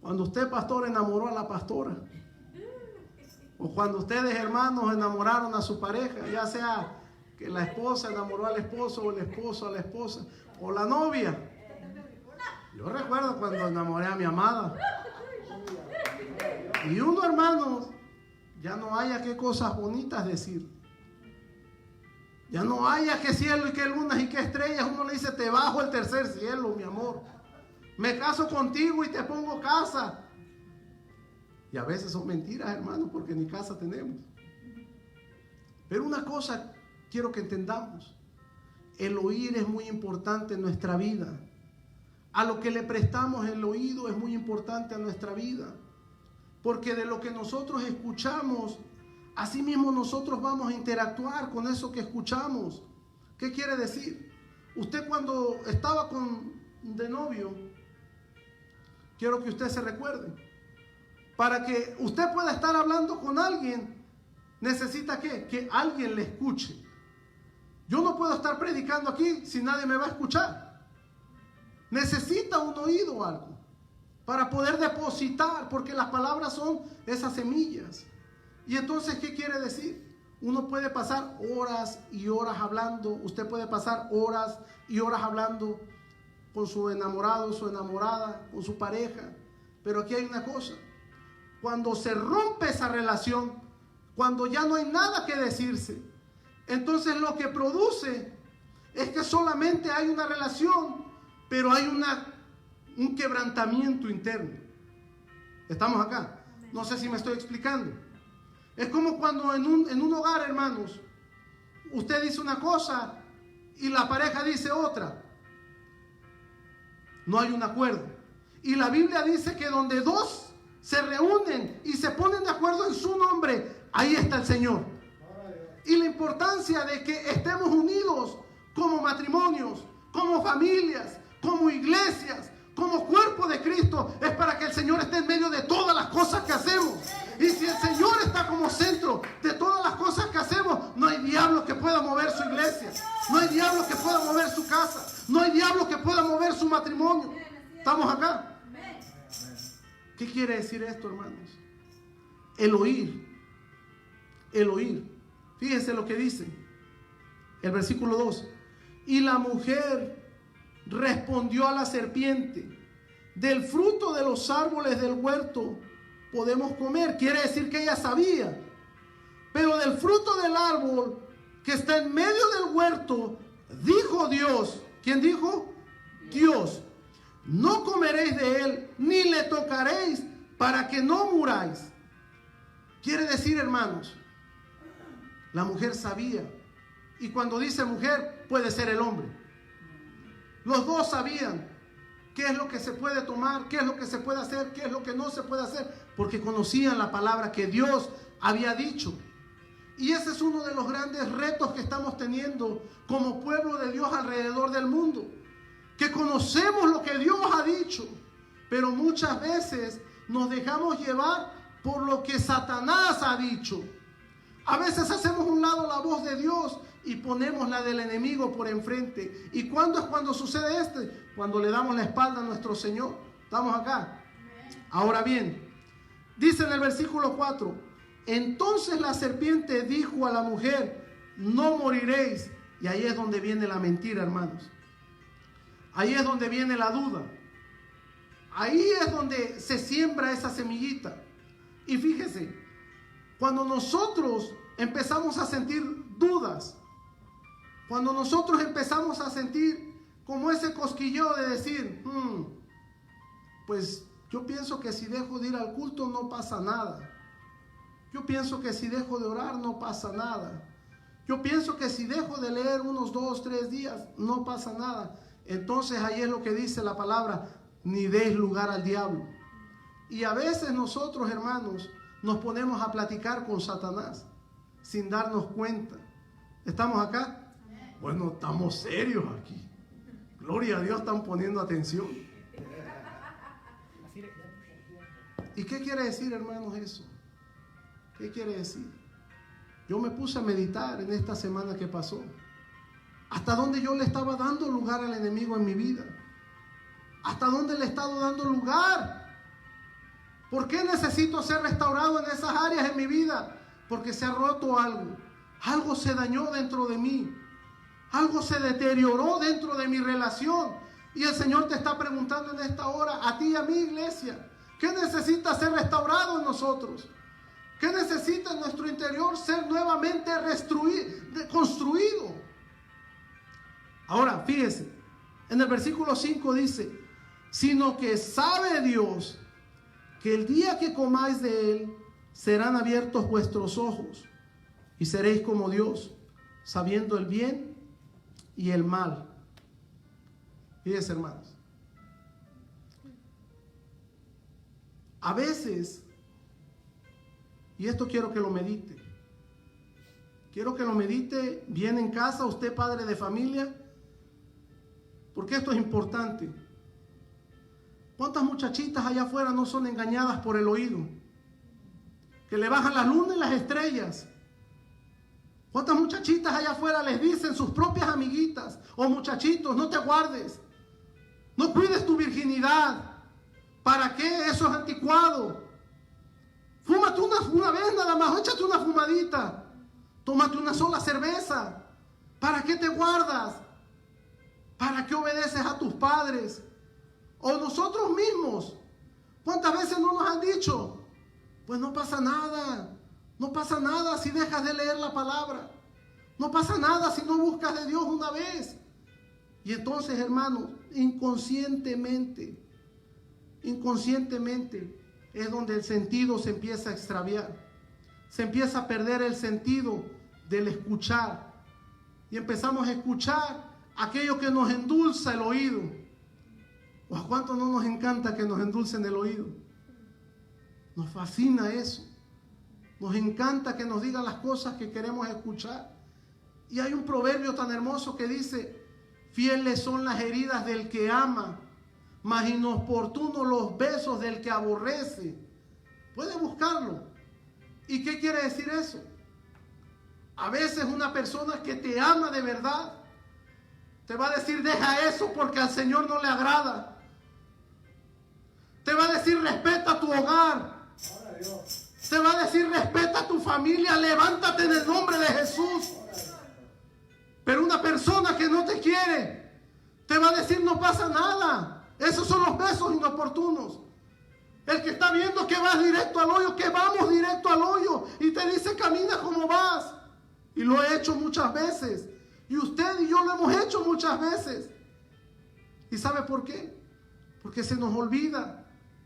usted, pastor, enamoró a la pastora. O cuando ustedes, hermanos, enamoraron a su pareja. Ya sea que la esposa enamoró al esposo, o el esposo a la esposa, o la novia. Yo recuerdo cuando enamoré a mi amada. Y uno, hermanos, ya no haya qué cosas bonitas decir. Ya no haya qué cielo y qué lunas y qué estrellas. Uno le dice: te bajo el tercer cielo, mi amor. Me caso contigo y te pongo casa. Y a veces son mentiras, hermanos, porque ni casa tenemos. Pero una cosa quiero que entendamos: el oír es muy importante en nuestra vida. A lo que le prestamos el oído es muy importante a nuestra vida. Porque de lo que nosotros escuchamos, así mismo nosotros vamos a interactuar con eso que escuchamos. ¿Qué quiere decir? Usted, cuando estaba de novio, quiero que usted se recuerde, para que usted pueda estar hablando con alguien, necesita que alguien le escuche. Yo no puedo estar predicando aquí si nadie me va a escuchar. Necesita un oído o algo para poder depositar, porque las palabras son esas semillas Y entonces, ¿qué quiere decir? Uno puede pasar horas y horas hablando. Usted puede pasar horas y horas hablando con su enamorado, su enamorada, con su pareja. Pero aquí hay una cosa. Cuando se rompe esa relación, cuando ya no hay nada que decirse, entonces lo que produce es que solamente hay una relación, pero hay un quebrantamiento interno. ¿Estamos acá? No sé si me estoy explicando. Es como cuando en un hogar, hermanos, usted dice una cosa y la pareja dice otra. No hay un acuerdo. Y la Biblia dice que donde dos se reúnen y se ponen de acuerdo en su nombre, ahí está el Señor. Y la importancia de que estemos unidos como matrimonios, como familias, como iglesias, como cuerpo de Cristo, es para que el Señor esté en medio de todas las cosas que hacemos. Y si el Señor está como centro de todas las cosas que hacemos, no hay diablo que pueda mover su iglesia, no hay diablo que pueda mover su casa, no hay diablo que pueda mover su matrimonio. ¿Estamos acá? ¿Qué quiere decir esto, hermanos? El oír. El oír. Fíjense lo que dice el versículo 2. Y la mujer respondió a la serpiente: del fruto de los árboles del huerto podemos comer. Quiere decir que ella sabía. Pero del fruto del árbol que está en medio del huerto, dijo Dios. ¿Quién dijo? Dios. No comeréis de él, ni le tocaréis, para que no muráis. Quiere decir, hermanos, la mujer sabía. Y cuando dice mujer, puede ser el hombre. Los dos sabían qué es lo que se puede tomar, qué es lo que se puede hacer, qué es lo que no se puede hacer, porque conocían la palabra que Dios había dicho. Y ese es uno de los grandes retos que estamos teniendo como pueblo de Dios alrededor del mundo. Que conocemos lo que Dios ha dicho, pero muchas veces nos dejamos llevar por lo que Satanás ha dicho. A veces hacemos a un lado la voz de Dios y ponemos la del enemigo por enfrente. ¿Y cuándo es cuando sucede esto? Cuando le damos la espalda a nuestro Señor. ¿Estamos acá? Ahora bien, dice en el versículo 4: entonces la serpiente dijo a la mujer: no moriréis. Y ahí es donde viene la mentira, hermanos. Ahí es donde viene la duda. Ahí es donde se siembra esa semillita. Y fíjese, cuando nosotros empezamos a sentir dudas, cuando nosotros empezamos a sentir como ese cosquilleo de decir, pues yo pienso que si dejo de ir al culto no pasa nada. Yo pienso que si dejo de orar no pasa nada. Yo pienso que si dejo de leer unos 2, 3 días no pasa nada. Entonces ahí es lo que dice la palabra: ni deis lugar al diablo. Y a veces nosotros, hermanos, nos ponemos a platicar con Satanás sin darnos cuenta. ¿Estamos acá? Bueno, estamos serios aquí. Gloria a Dios, están poniendo atención. ¿Y qué quiere decir, hermanos, eso? ¿Qué quiere decir? Yo me puse a meditar en esta semana que pasó. ¿Hasta dónde yo le estaba dando lugar al enemigo en mi vida? ¿Hasta dónde le he estado dando lugar? ¿Por qué necesito ser restaurado en esas áreas en mi vida? Porque se ha roto algo. Algo se dañó dentro de mí. Algo se deterioró dentro de mi relación. Y el Señor te está preguntando en esta hora, a ti y a mi iglesia, ¿qué necesita ser restaurado en nosotros? ¿Qué necesita en nuestro interior ser nuevamente construido? Ahora, fíjese, en el versículo 5 dice: sino que sabe Dios que el día que comáis de él, serán abiertos vuestros ojos y seréis como Dios, sabiendo el bien y el mal. Fíjense, hermanos, a veces, y esto quiero que lo medite, quiero que lo medite bien en casa, usted padre de familia, porque esto es importante. ¿Cuántas muchachitas allá afuera no son engañadas por el oído? Que le bajan la luna y las estrellas. ¿Cuántas muchachitas allá afuera les dicen sus propias amiguitas o muchachitos: no te guardes, no cuides tu virginidad? ¿Para qué? Eso es anticuado. Fúmate una vez nada más, échate una fumadita. Tómate una sola cerveza. ¿Para qué te guardas? ¿Para qué obedeces a tus padres? O nosotros mismos. ¿Cuántas veces no nos han dicho? Pues no pasa nada. No pasa nada si dejas de leer la palabra. No pasa nada si no buscas de Dios una vez. Y entonces, hermanos, inconscientemente es donde el sentido se empieza a extraviar. Se empieza a perder el sentido del escuchar. Y empezamos a escuchar aquello que nos endulza el oído. ¿O a cuánto no nos encanta que nos endulcen el oído? Nos fascina eso. Nos encanta que nos digan las cosas que queremos escuchar. Y hay un proverbio tan hermoso que dice: fieles son las heridas del que ama, mas inoportunos los besos del que aborrece. Puede buscarlo. ¿Y qué quiere decir eso? A veces una persona que te ama de verdad te va a decir: deja eso porque al Señor no le agrada. Te va a decir: respeta tu hogar. Te va a decir: respeta a tu familia, levántate en el nombre de Jesús. Pero una persona que no te quiere te va a decir: no pasa nada. Esos son los besos inoportunos. El que está viendo que vas directo al hoyo, que vamos directo al hoyo, y te dice: camina como vas. Y lo he hecho muchas veces. Y usted y yo lo hemos hecho muchas veces. ¿Y sabe por qué? Porque se nos olvida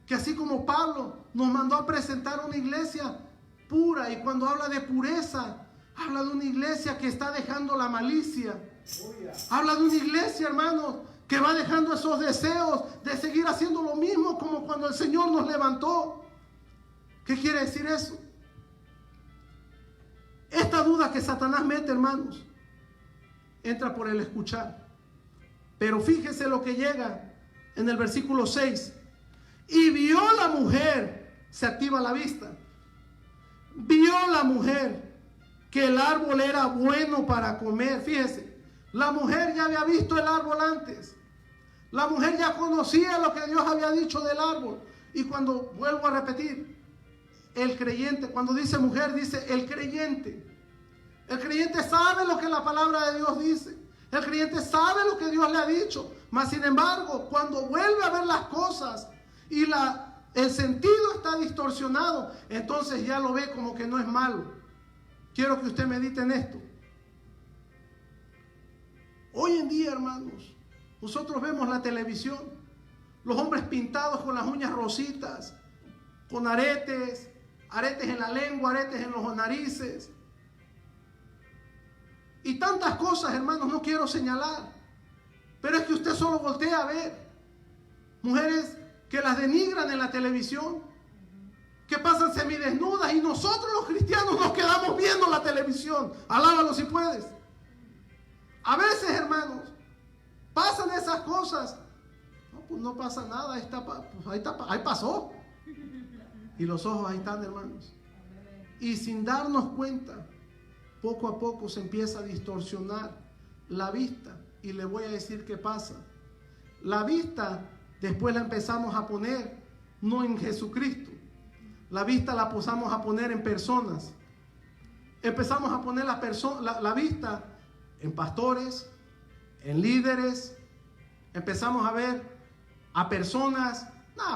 que así como Pablo nos mandó a presentar una iglesia pura, y cuando habla de pureza, habla de una iglesia que está dejando la malicia. Habla de una iglesia, hermanos, que va dejando esos deseos de seguir haciendo lo mismo como cuando el Señor nos levantó. ¿Qué quiere decir eso? Esta duda que Satanás mete, hermanos, entra por el escuchar. Pero fíjese lo que llega en el versículo 6. Y vio la mujer, se activa la vista. Vio la mujer que el árbol era bueno para comer. Fíjese, la mujer ya había visto el árbol antes. La mujer ya conocía lo que Dios había dicho del árbol. Y cuando, vuelvo a repetir, el creyente, cuando dice mujer, dice el creyente. El creyente sabe lo que la palabra de Dios dice. El creyente sabe lo que Dios le ha dicho. Mas sin embargo, cuando vuelve a ver las cosas y el sentido está distorsionado, entonces ya lo ve como que no es malo. Quiero que usted medite en esto. Hoy en día, hermanos, nosotros vemos la televisión, los hombres pintados con las uñas rositas, con aretes en la lengua, aretes en los narices, y tantas cosas, hermanos, no quiero señalar, pero es que usted solo voltea a ver mujeres que las denigran en la televisión, que pasan semidesnudas, y nosotros los cristianos nos quedamos viendo la televisión. Alábalo si puedes. A veces, hermanos, pasan esas cosas. No, pues no pasa nada, ahí pasó. Y los ojos ahí están, hermanos. Y sin darnos cuenta, poco a poco se empieza a distorsionar la vista. Y le voy a decir qué pasa. La vista después la empezamos a poner no en Jesucristo. La vista la pasamos a poner en personas. Empezamos a poner la vista en pastores, en líderes. Empezamos a ver a personas,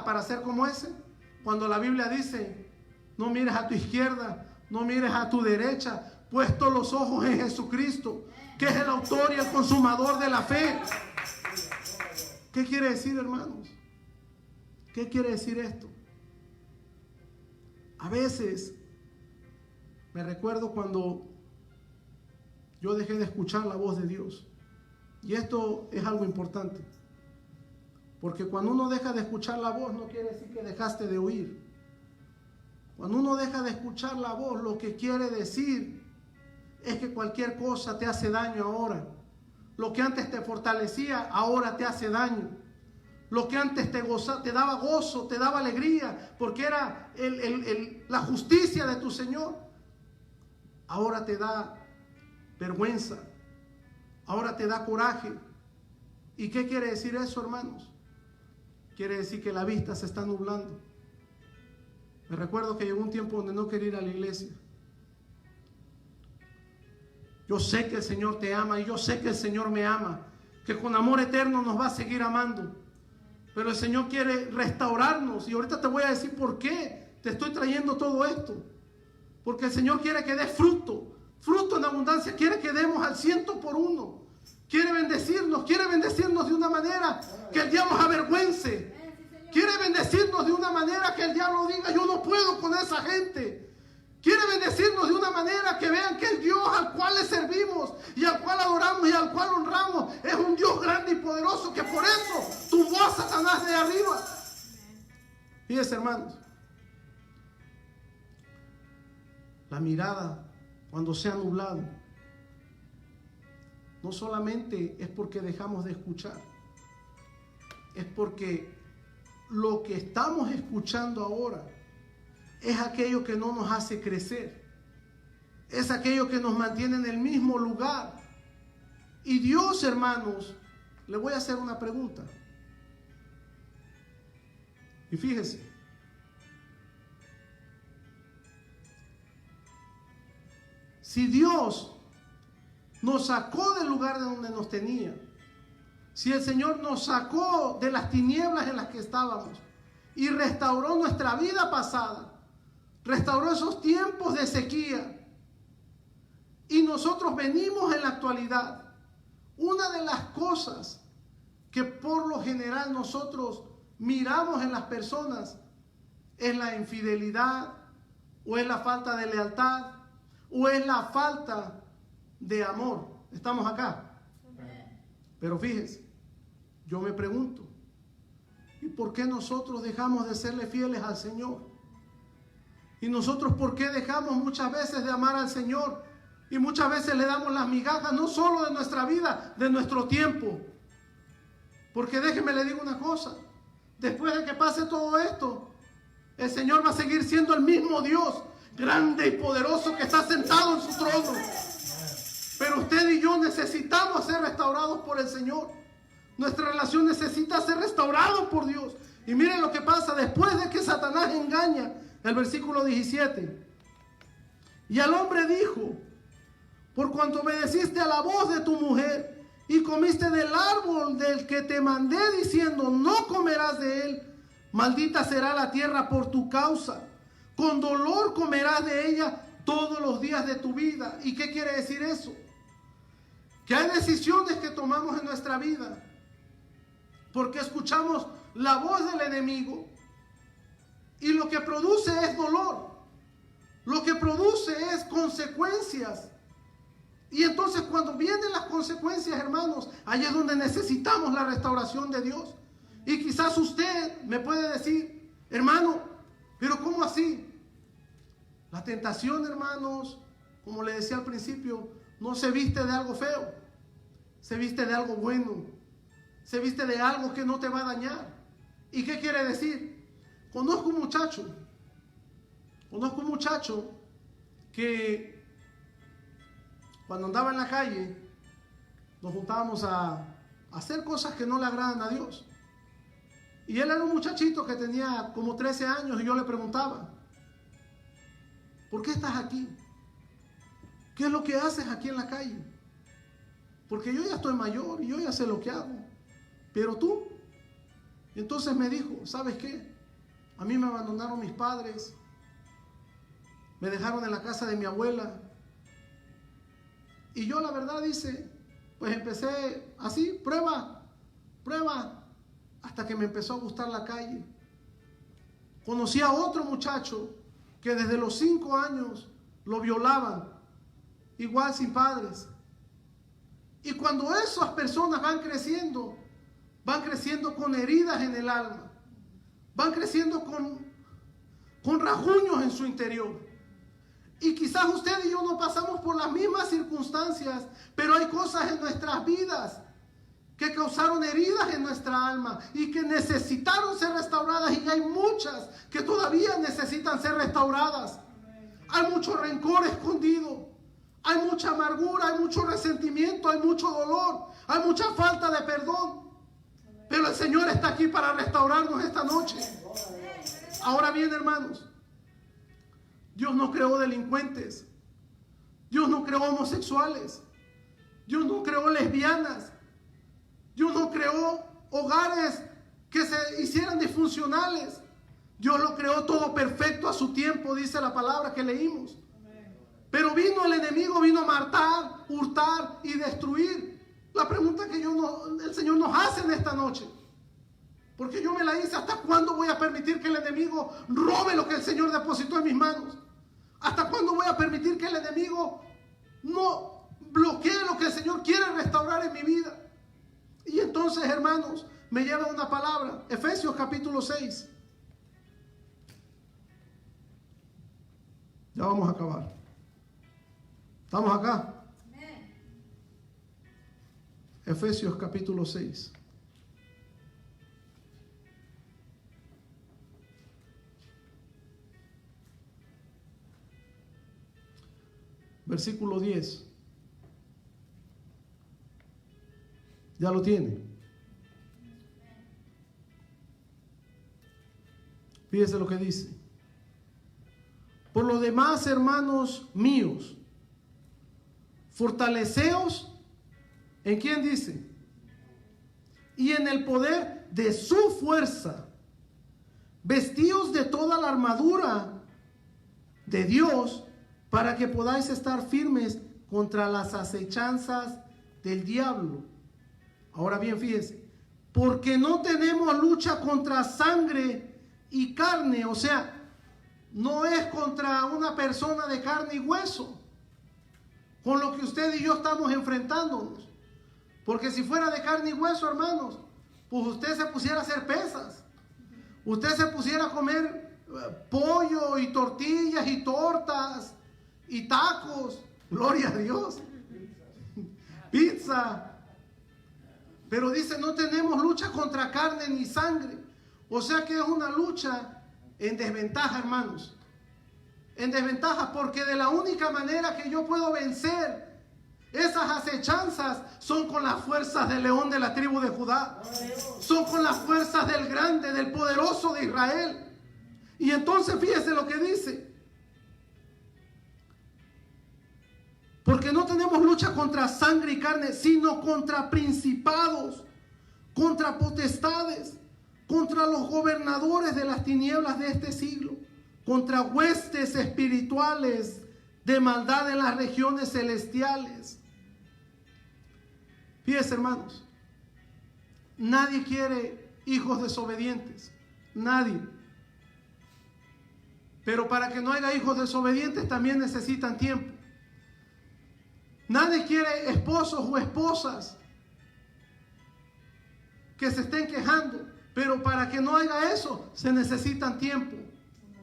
para ser como ese. Cuando la Biblia dice: no mires a tu izquierda, no mires a tu derecha, puesto los ojos en Jesucristo, que es el autor y el consumador de la fe. ¿Qué quiere decir, hermanos? ¿Qué quiere decir esto? A veces me recuerdo cuando yo dejé de escuchar la voz de Dios. Y esto es algo importante. Porque cuando uno deja de escuchar la voz, no quiere decir que dejaste de oír. Cuando uno deja de escuchar la voz, lo que quiere decir es que cualquier cosa te hace daño ahora. Lo que antes te fortalecía, ahora te hace daño. Lo que antes te daba gozo, te daba alegría, porque era la justicia de tu Señor, ahora te da vergüenza, ahora te da coraje. ¿Y qué quiere decir eso, hermanos? Quiere decir que la vista se está nublando. Me recuerdo que llegó un tiempo donde no quería ir a la iglesia. Yo sé que el Señor te ama y yo sé que el Señor me ama, que con amor eterno nos va a seguir amando. Pero el Señor quiere restaurarnos, y ahorita te voy a decir por qué te estoy trayendo todo esto. Porque el Señor quiere que des fruto, fruto en abundancia, quiere que demos al 100%. Quiere bendecirnos de una manera que el diablo se avergüence. Quiere bendecirnos de una manera que el diablo diga: yo no puedo con esa gente. Quiere bendecirnos de una manera que vean que el Dios al cual le servimos y al cual adoramos y al cual honramos es un Dios grande y poderoso, que por eso tumbó a Satanás de arriba. Fíjense, hermanos, la mirada cuando se ha nublado no solamente es porque dejamos de escuchar, es porque lo que estamos escuchando ahora es aquello que no nos hace crecer, es aquello que nos mantiene en el mismo lugar. Y Dios, hermanos, le voy a hacer una pregunta. Y fíjese, si Dios nos sacó del lugar de donde nos tenía, si el Señor nos sacó de las tinieblas en las que estábamos y restauró nuestra vida pasada, restauró esos tiempos de sequía, y nosotros venimos en la actualidad, una de las cosas que por lo general nosotros miramos en las personas es la infidelidad, o es la falta de lealtad, o es la falta de amor. Estamos acá. Pero fíjense, yo me pregunto, ¿y por qué nosotros dejamos de serle fieles al Señor? ¿Y nosotros por qué dejamos muchas veces de amar al Señor? Y muchas veces le damos las migajas, no solo de nuestra vida, de nuestro tiempo. Porque déjeme le digo una cosa, después de que pase todo esto, el Señor va a seguir siendo el mismo Dios, grande y poderoso, que está sentado en su trono. Pero usted y yo necesitamos ser restaurados por el Señor. Nuestra relación necesita ser restaurada por Dios. Y miren lo que pasa después de que Satanás engaña. El versículo 17. Y al hombre dijo: por cuanto obedeciste a la voz de tu mujer y comiste del árbol del que te mandé diciendo: no comerás de él, maldita será la tierra por tu causa. Con dolor comerás de ella todos los días de tu vida. ¿Y qué quiere decir eso? Que hay decisiones que tomamos en nuestra vida porque escuchamos la voz del enemigo, y lo que produce es dolor, lo que produce es consecuencias. Y entonces cuando vienen las consecuencias, hermanos, ahí es donde necesitamos la restauración de Dios. Y quizás usted me puede decir: hermano, pero ¿cómo así? La tentación, hermanos, como le decía al principio, no se viste de algo feo, se viste de algo bueno, se viste de algo que no te va a dañar. ¿Y qué quiere decir? Conozco un muchacho que cuando andaba en la calle nos juntábamos a hacer cosas que no le agradan a Dios. Y él era un muchachito que tenía como 13 años, y yo le preguntaba: ¿por qué estás aquí? ¿Qué es lo que haces aquí en la calle? Porque yo ya estoy mayor y yo ya sé lo que hago. Pero tú. Y entonces me dijo: ¿sabes qué? A mí me abandonaron mis padres, me dejaron en la casa de mi abuela. Y yo, la verdad, dice, pues empecé así, prueba, hasta que me empezó a gustar la calle. Conocí a otro muchacho que desde los 5 años lo violaban, igual sin padres. Y cuando esas personas van creciendo con heridas en el alma, van creciendo con rasguños en su interior. Y quizás usted y yo no pasamos por las mismas circunstancias, pero hay cosas en nuestras vidas que causaron heridas en nuestra alma y que necesitaron ser restauradas, y hay muchas que todavía necesitan ser restauradas. Hay mucho rencor escondido, hay mucha amargura, hay mucho resentimiento, hay mucho dolor, hay mucha falta de perdón. Pero el Señor está aquí para restaurarnos esta noche. Ahora bien, hermanos, Dios no creó delincuentes. Dios no creó homosexuales. Dios no creó lesbianas. Dios no creó hogares que se hicieran disfuncionales. Dios lo creó todo perfecto a su tiempo, dice la palabra que leímos. Pero vino el enemigo, vino a matar, hurtar y destruir. La pregunta que el Señor nos hace en esta noche, porque yo me la hice: ¿hasta cuándo voy a permitir que el enemigo robe lo que el Señor depositó en mis manos? ¿Hasta cuándo voy a permitir que el enemigo no bloquee lo que el Señor quiere restaurar en mi vida? Y entonces, hermanos, me lleva una palabra, Efesios capítulo 6. Ya vamos a acabar. ¿Estamos acá? Efesios capítulo 6. Versículo 10. ¿Ya lo tiene? Fíjese lo que dice. Por lo demás, hermanos míos, fortaleceos, ¿en quién dice? Y en el poder de su fuerza, vestíos de toda la armadura de Dios, para que podáis estar firmes contra las acechanzas del diablo. Ahora bien, fíjese, porque no tenemos lucha contra sangre y carne, o sea, no es contra una persona de carne y hueso, con lo que usted y yo estamos enfrentándonos. Porque si fuera de carne y hueso, hermanos, pues usted se pusiera a hacer pesas, usted se pusiera a comer pollo y tortillas y tortas y tacos, gloria a Dios, pizza. Pero dice, no tenemos lucha contra carne ni sangre. O sea que es una lucha en desventaja, hermanos. En desventaja, porque de la única manera que yo puedo vencer esas acechanzas son con las fuerzas del león de la tribu de Judá. Son con las fuerzas del grande, del poderoso de Israel. Y entonces fíjese lo que dice. Porque no tenemos lucha contra sangre y carne, sino contra principados, contra potestades, contra los gobernadores de las tinieblas de este siglo, contra huestes espirituales de maldad en las regiones celestiales. Fíjense, hermanos, nadie quiere hijos desobedientes, nadie. Pero para que no haya hijos desobedientes también necesitan tiempo. Nadie quiere esposos o esposas que se estén quejando, pero para que no haya eso se necesitan tiempo.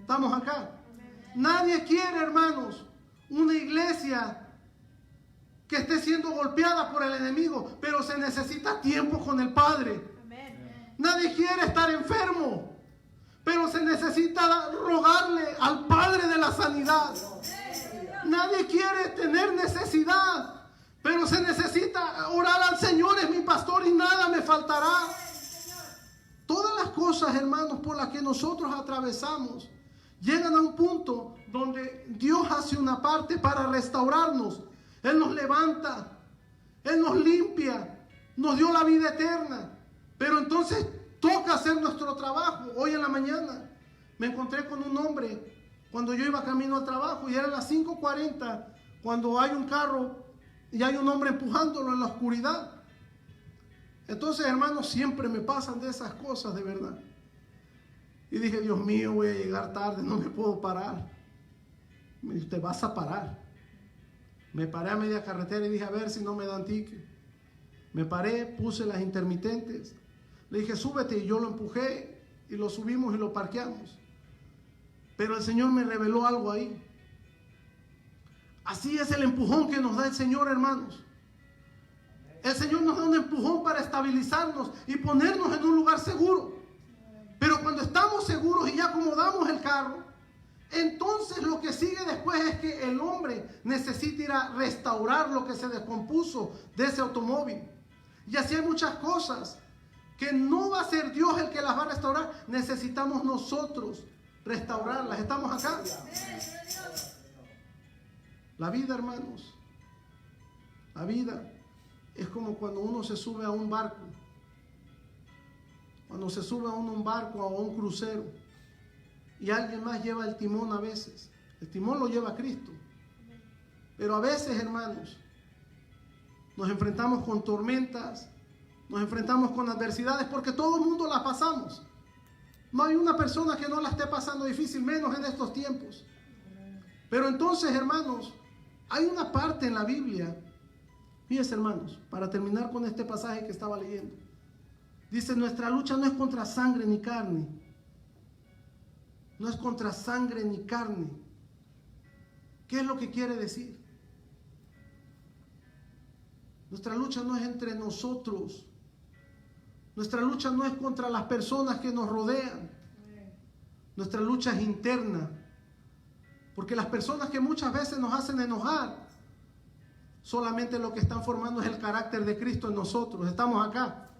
¿Estamos acá? Nadie quiere, hermanos, una iglesia que esté siendo golpeada por el enemigo, pero se necesita tiempo con el Padre. Nadie quiere estar enfermo, pero se necesita rogarle al Padre de la sanidad. Nadie quiere tener necesidad, pero se necesita orar al Señor: es mi pastor y nada me faltará. Todas las cosas, hermanos, por las que nosotros atravesamos llegan a un punto donde Dios hace una parte para restaurarnos. Él nos levanta, Él nos limpia, nos dio la vida eterna, pero entonces toca hacer nuestro trabajo. Hoy en la mañana me encontré con un hombre cuando yo iba camino al trabajo y eran las 5:40 cuando hay un carro y hay un hombre empujándolo en la oscuridad. Entonces, hermanos, siempre me pasan de esas cosas, de verdad. Y dije, Dios mío, voy a llegar tarde, no me puedo parar. Me dijo, te vas a parar. Me paré a media carretera y dije, a ver si no me dan ticket. Me paré, puse las intermitentes. Le dije, súbete, y yo lo empujé y lo subimos y lo parqueamos. Pero el Señor me reveló algo ahí. Así es el empujón que nos da el Señor, hermanos. El Señor nos da un empujón para estabilizarnos y ponernos en un lugar seguro. Pero cuando estamos seguros y ya acomodamos el carro, entonces lo que sigue después es que el hombre necesita ir a restaurar lo que se descompuso de ese automóvil. Y así hay muchas cosas que no va a ser Dios el que las va a restaurar. Necesitamos nosotros restaurarlas. ¿Estamos acá? La vida, hermanos, la vida es como cuando uno se sube a un barco. Cuando se sube a un barco o a un crucero y alguien más lleva el timón a veces. El timón lo lleva Cristo. Pero a veces, hermanos, nos enfrentamos con tormentas, nos enfrentamos con adversidades porque todo el mundo las pasamos. No hay una persona que no la esté pasando difícil, menos en estos tiempos. Pero entonces, hermanos, hay una parte en la Biblia, fíjense, hermanos, para terminar con este pasaje que estaba leyendo. Dice, nuestra lucha no es contra sangre ni carne. No es contra sangre ni carne. ¿Qué es lo que quiere decir? Nuestra lucha no es entre nosotros. Nuestra lucha no es contra las personas que nos rodean. Nuestra lucha es interna. Porque las personas que muchas veces nos hacen enojar, solamente lo que están formando es el carácter de Cristo en nosotros. Estamos acá.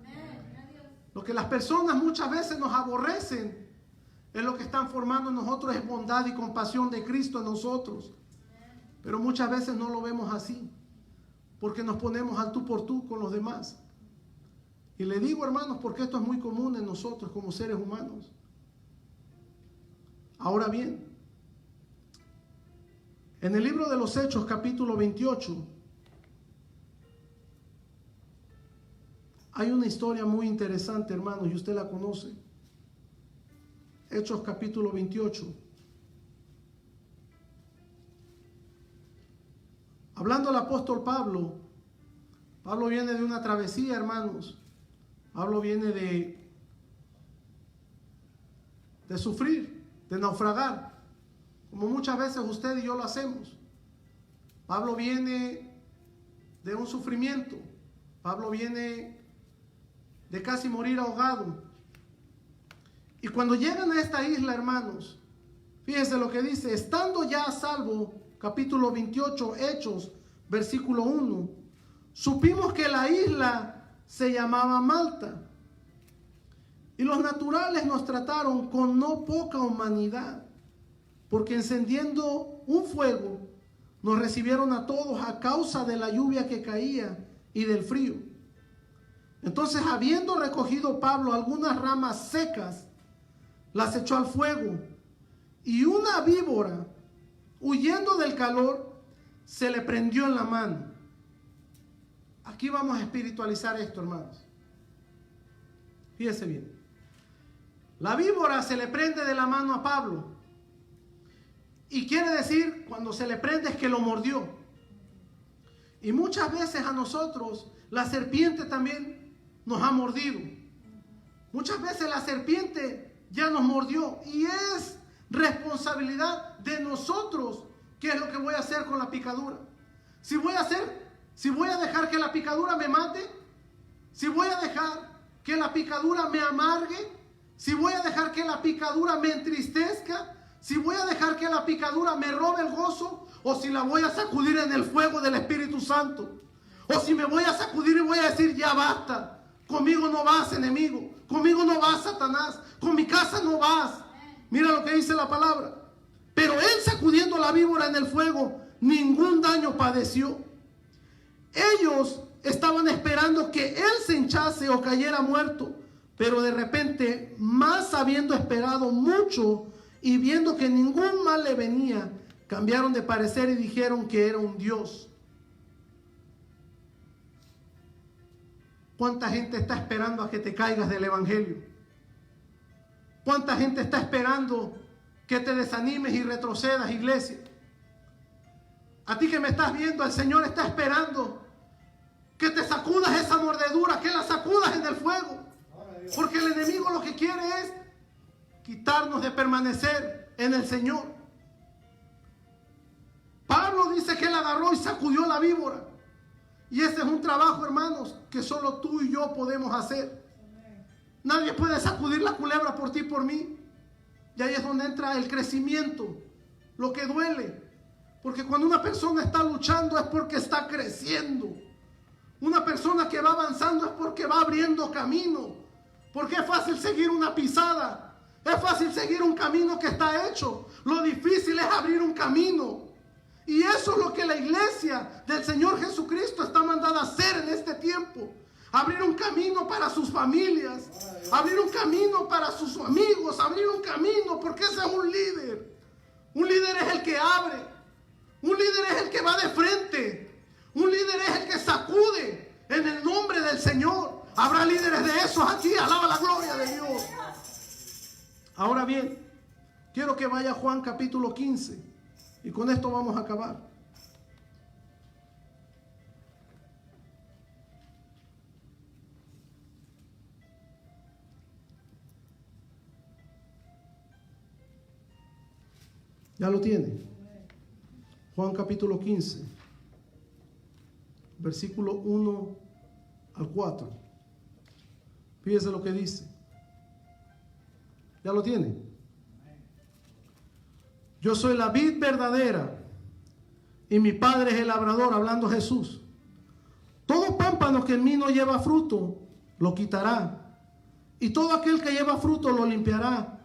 Lo que las personas muchas veces nos aborrecen es lo que están formando en nosotros, es bondad y compasión de Cristo en nosotros. Pero muchas veces no lo vemos así, porque nos ponemos al tú por tú con los demás. Y le digo, hermanos, porque esto es muy común en nosotros como seres humanos. Ahora bien, en el libro de los Hechos, capítulo 28, hay una historia muy interesante, hermanos, y usted la conoce. Hechos capítulo 28. Hablando el apóstol Pablo, Pablo viene de una travesía, hermanos. Pablo viene de sufrir, de naufragar, como muchas veces usted y yo lo hacemos. Pablo viene de un sufrimiento. Pablo viene de casi morir ahogado. Y cuando llegan a esta isla, hermanos, fíjense lo que dice, estando ya a salvo, capítulo 28, Hechos, versículo 1, supimos que la isla se llamaba Malta. Y los naturales nos trataron con no poca humanidad, porque encendiendo un fuego, nos recibieron a todos a causa de la lluvia que caía y del frío. Entonces, habiendo recogido Pablo algunas ramas secas, las echó al fuego, y una víbora, huyendo del calor, se le prendió en la mano. Aquí vamos a espiritualizar esto, hermanos. Fíjense bien. La víbora se le prende de la mano a Pablo. Y quiere decir, cuando se le prende es que lo mordió. Y muchas veces a nosotros, la serpiente también nos ha mordido. Muchas veces la serpiente ya nos mordió. Y es responsabilidad de nosotros qué es lo que voy a hacer con la picadura. Si voy a dejar que la picadura me mate, si voy a dejar que la picadura me amargue, si voy a dejar que la picadura me entristezca, si voy a dejar que la picadura me robe el gozo, o si la voy a sacudir en el fuego del Espíritu Santo, o si me voy a sacudir y voy a decir, ya basta, conmigo no vas, enemigo, conmigo no vas, Satanás, con mi casa no vas. Mira lo que dice la palabra. Pero él, sacudiendo la víbora en el fuego, ningún daño padeció. Ellos estaban esperando que él se hinchase o cayera muerto, pero de repente, más habiendo esperado mucho y viendo que ningún mal le venía, cambiaron de parecer y dijeron que era un dios. ¿Cuánta gente está esperando a que te caigas del evangelio? ¿Cuánta gente está esperando que te desanimes y retrocedas, iglesia? A ti que me estás viendo, el Señor está esperando que te sacudas esa mordedura, que la sacudas en el fuego. Porque el enemigo lo que quiere es quitarnos de permanecer en el Señor. Pablo dice que él agarró y sacudió la víbora. Y ese es un trabajo, hermanos, que solo tú y yo podemos hacer. Nadie puede sacudir la culebra por ti y por mí. Y ahí es donde entra el crecimiento, lo que duele. Porque cuando una persona está luchando es porque está creciendo. Una persona que va avanzando es porque va abriendo camino. Porque es fácil seguir una pisada. Es fácil seguir un camino que está hecho. Lo difícil es abrir un camino. Y eso es lo que la iglesia del Señor Jesucristo está mandada a hacer en este tiempo. Abrir un camino para sus familias, abrir un camino para sus amigos, abrir un camino, porque ese es un líder. Un líder es el que abre, un líder es el que va de frente, un líder es el que sacude en el nombre del Señor. Habrá líderes de esos aquí, alaba la gloria de Dios. Ahora bien, quiero que vaya a Juan capítulo 15 y con esto vamos a acabar. ¿Ya lo tiene? Juan capítulo 15, versículo 1 al 4. Fíjese lo que dice. ¿Ya lo tiene? Yo soy la vid verdadera y mi Padre es el labrador, hablando Jesús. Todo pámpano que en mí no lleva fruto, lo quitará. Y todo aquel que lleva fruto, lo limpiará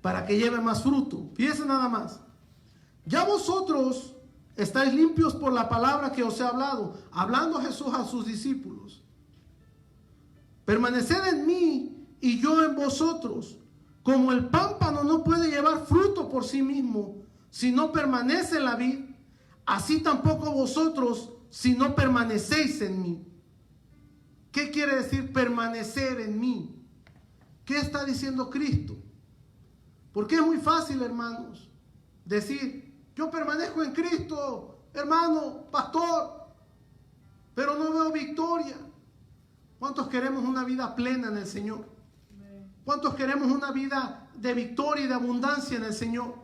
para que lleve más fruto. Fíjese nada más. Ya vosotros estáis limpios por la palabra que os he hablado, hablando Jesús a sus discípulos. Permaneced en mí y yo en vosotros. Como el pámpano no puede llevar fruto por sí mismo si no permanece en la vid, así tampoco vosotros si no permanecéis en mí. ¿Qué quiere decir permanecer en mí? ¿Qué está diciendo Cristo? Porque es muy fácil, hermanos, decir: yo permanezco en Cristo, hermano, pastor, pero no veo victoria. ¿Cuántos queremos una vida plena en el Señor? ¿Cuántos queremos una vida de victoria y de abundancia en el Señor?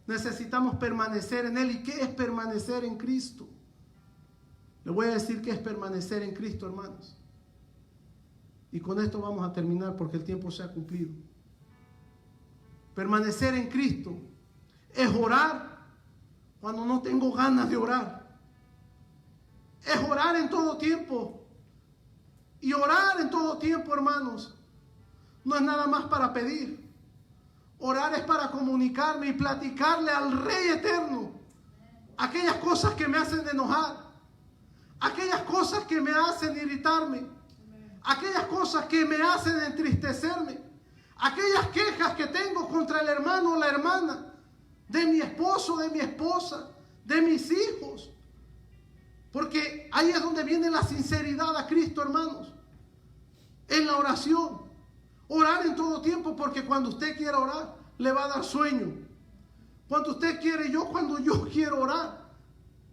Necesitamos permanecer en Él. ¿Y qué es permanecer en Cristo? Le voy a decir qué es permanecer en Cristo, hermanos. Y con esto vamos a terminar porque el tiempo se ha cumplido. Permanecer en Cristo es orar cuando no tengo ganas de orar. Es orar en todo tiempo. Y orar en todo tiempo, hermanos, no es nada más para pedir. Orar es para comunicarme y platicarle al Rey Eterno aquellas cosas que me hacen enojar, aquellas cosas que me hacen irritarme, aquellas cosas que me hacen entristecerme, aquellas quejas que tengo contra el hermano o la hermana, de mi esposo, de mi esposa, de mis hijos. Porque ahí es donde viene la sinceridad a Cristo, hermanos. En la oración. Orar en todo tiempo, porque cuando usted quiera orar, le va a dar sueño. Cuando usted quiere, cuando yo quiero orar,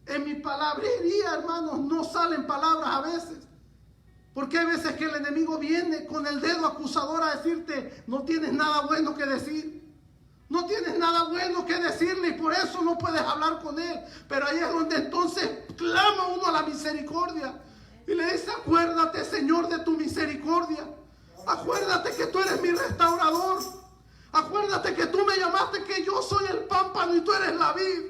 en mi palabrería, hermanos, no salen palabras a veces. Porque hay veces que el enemigo viene con el dedo acusador a decirte: no tienes nada bueno que decir. No tienes nada bueno que decirle y por eso no puedes hablar con él. Pero ahí es donde entonces clama uno a la misericordia. Y le dice: acuérdate, Señor, de tu misericordia. Acuérdate que tú eres mi restaurador. Acuérdate que tú me llamaste, que yo soy el pámpano y tú eres la vid.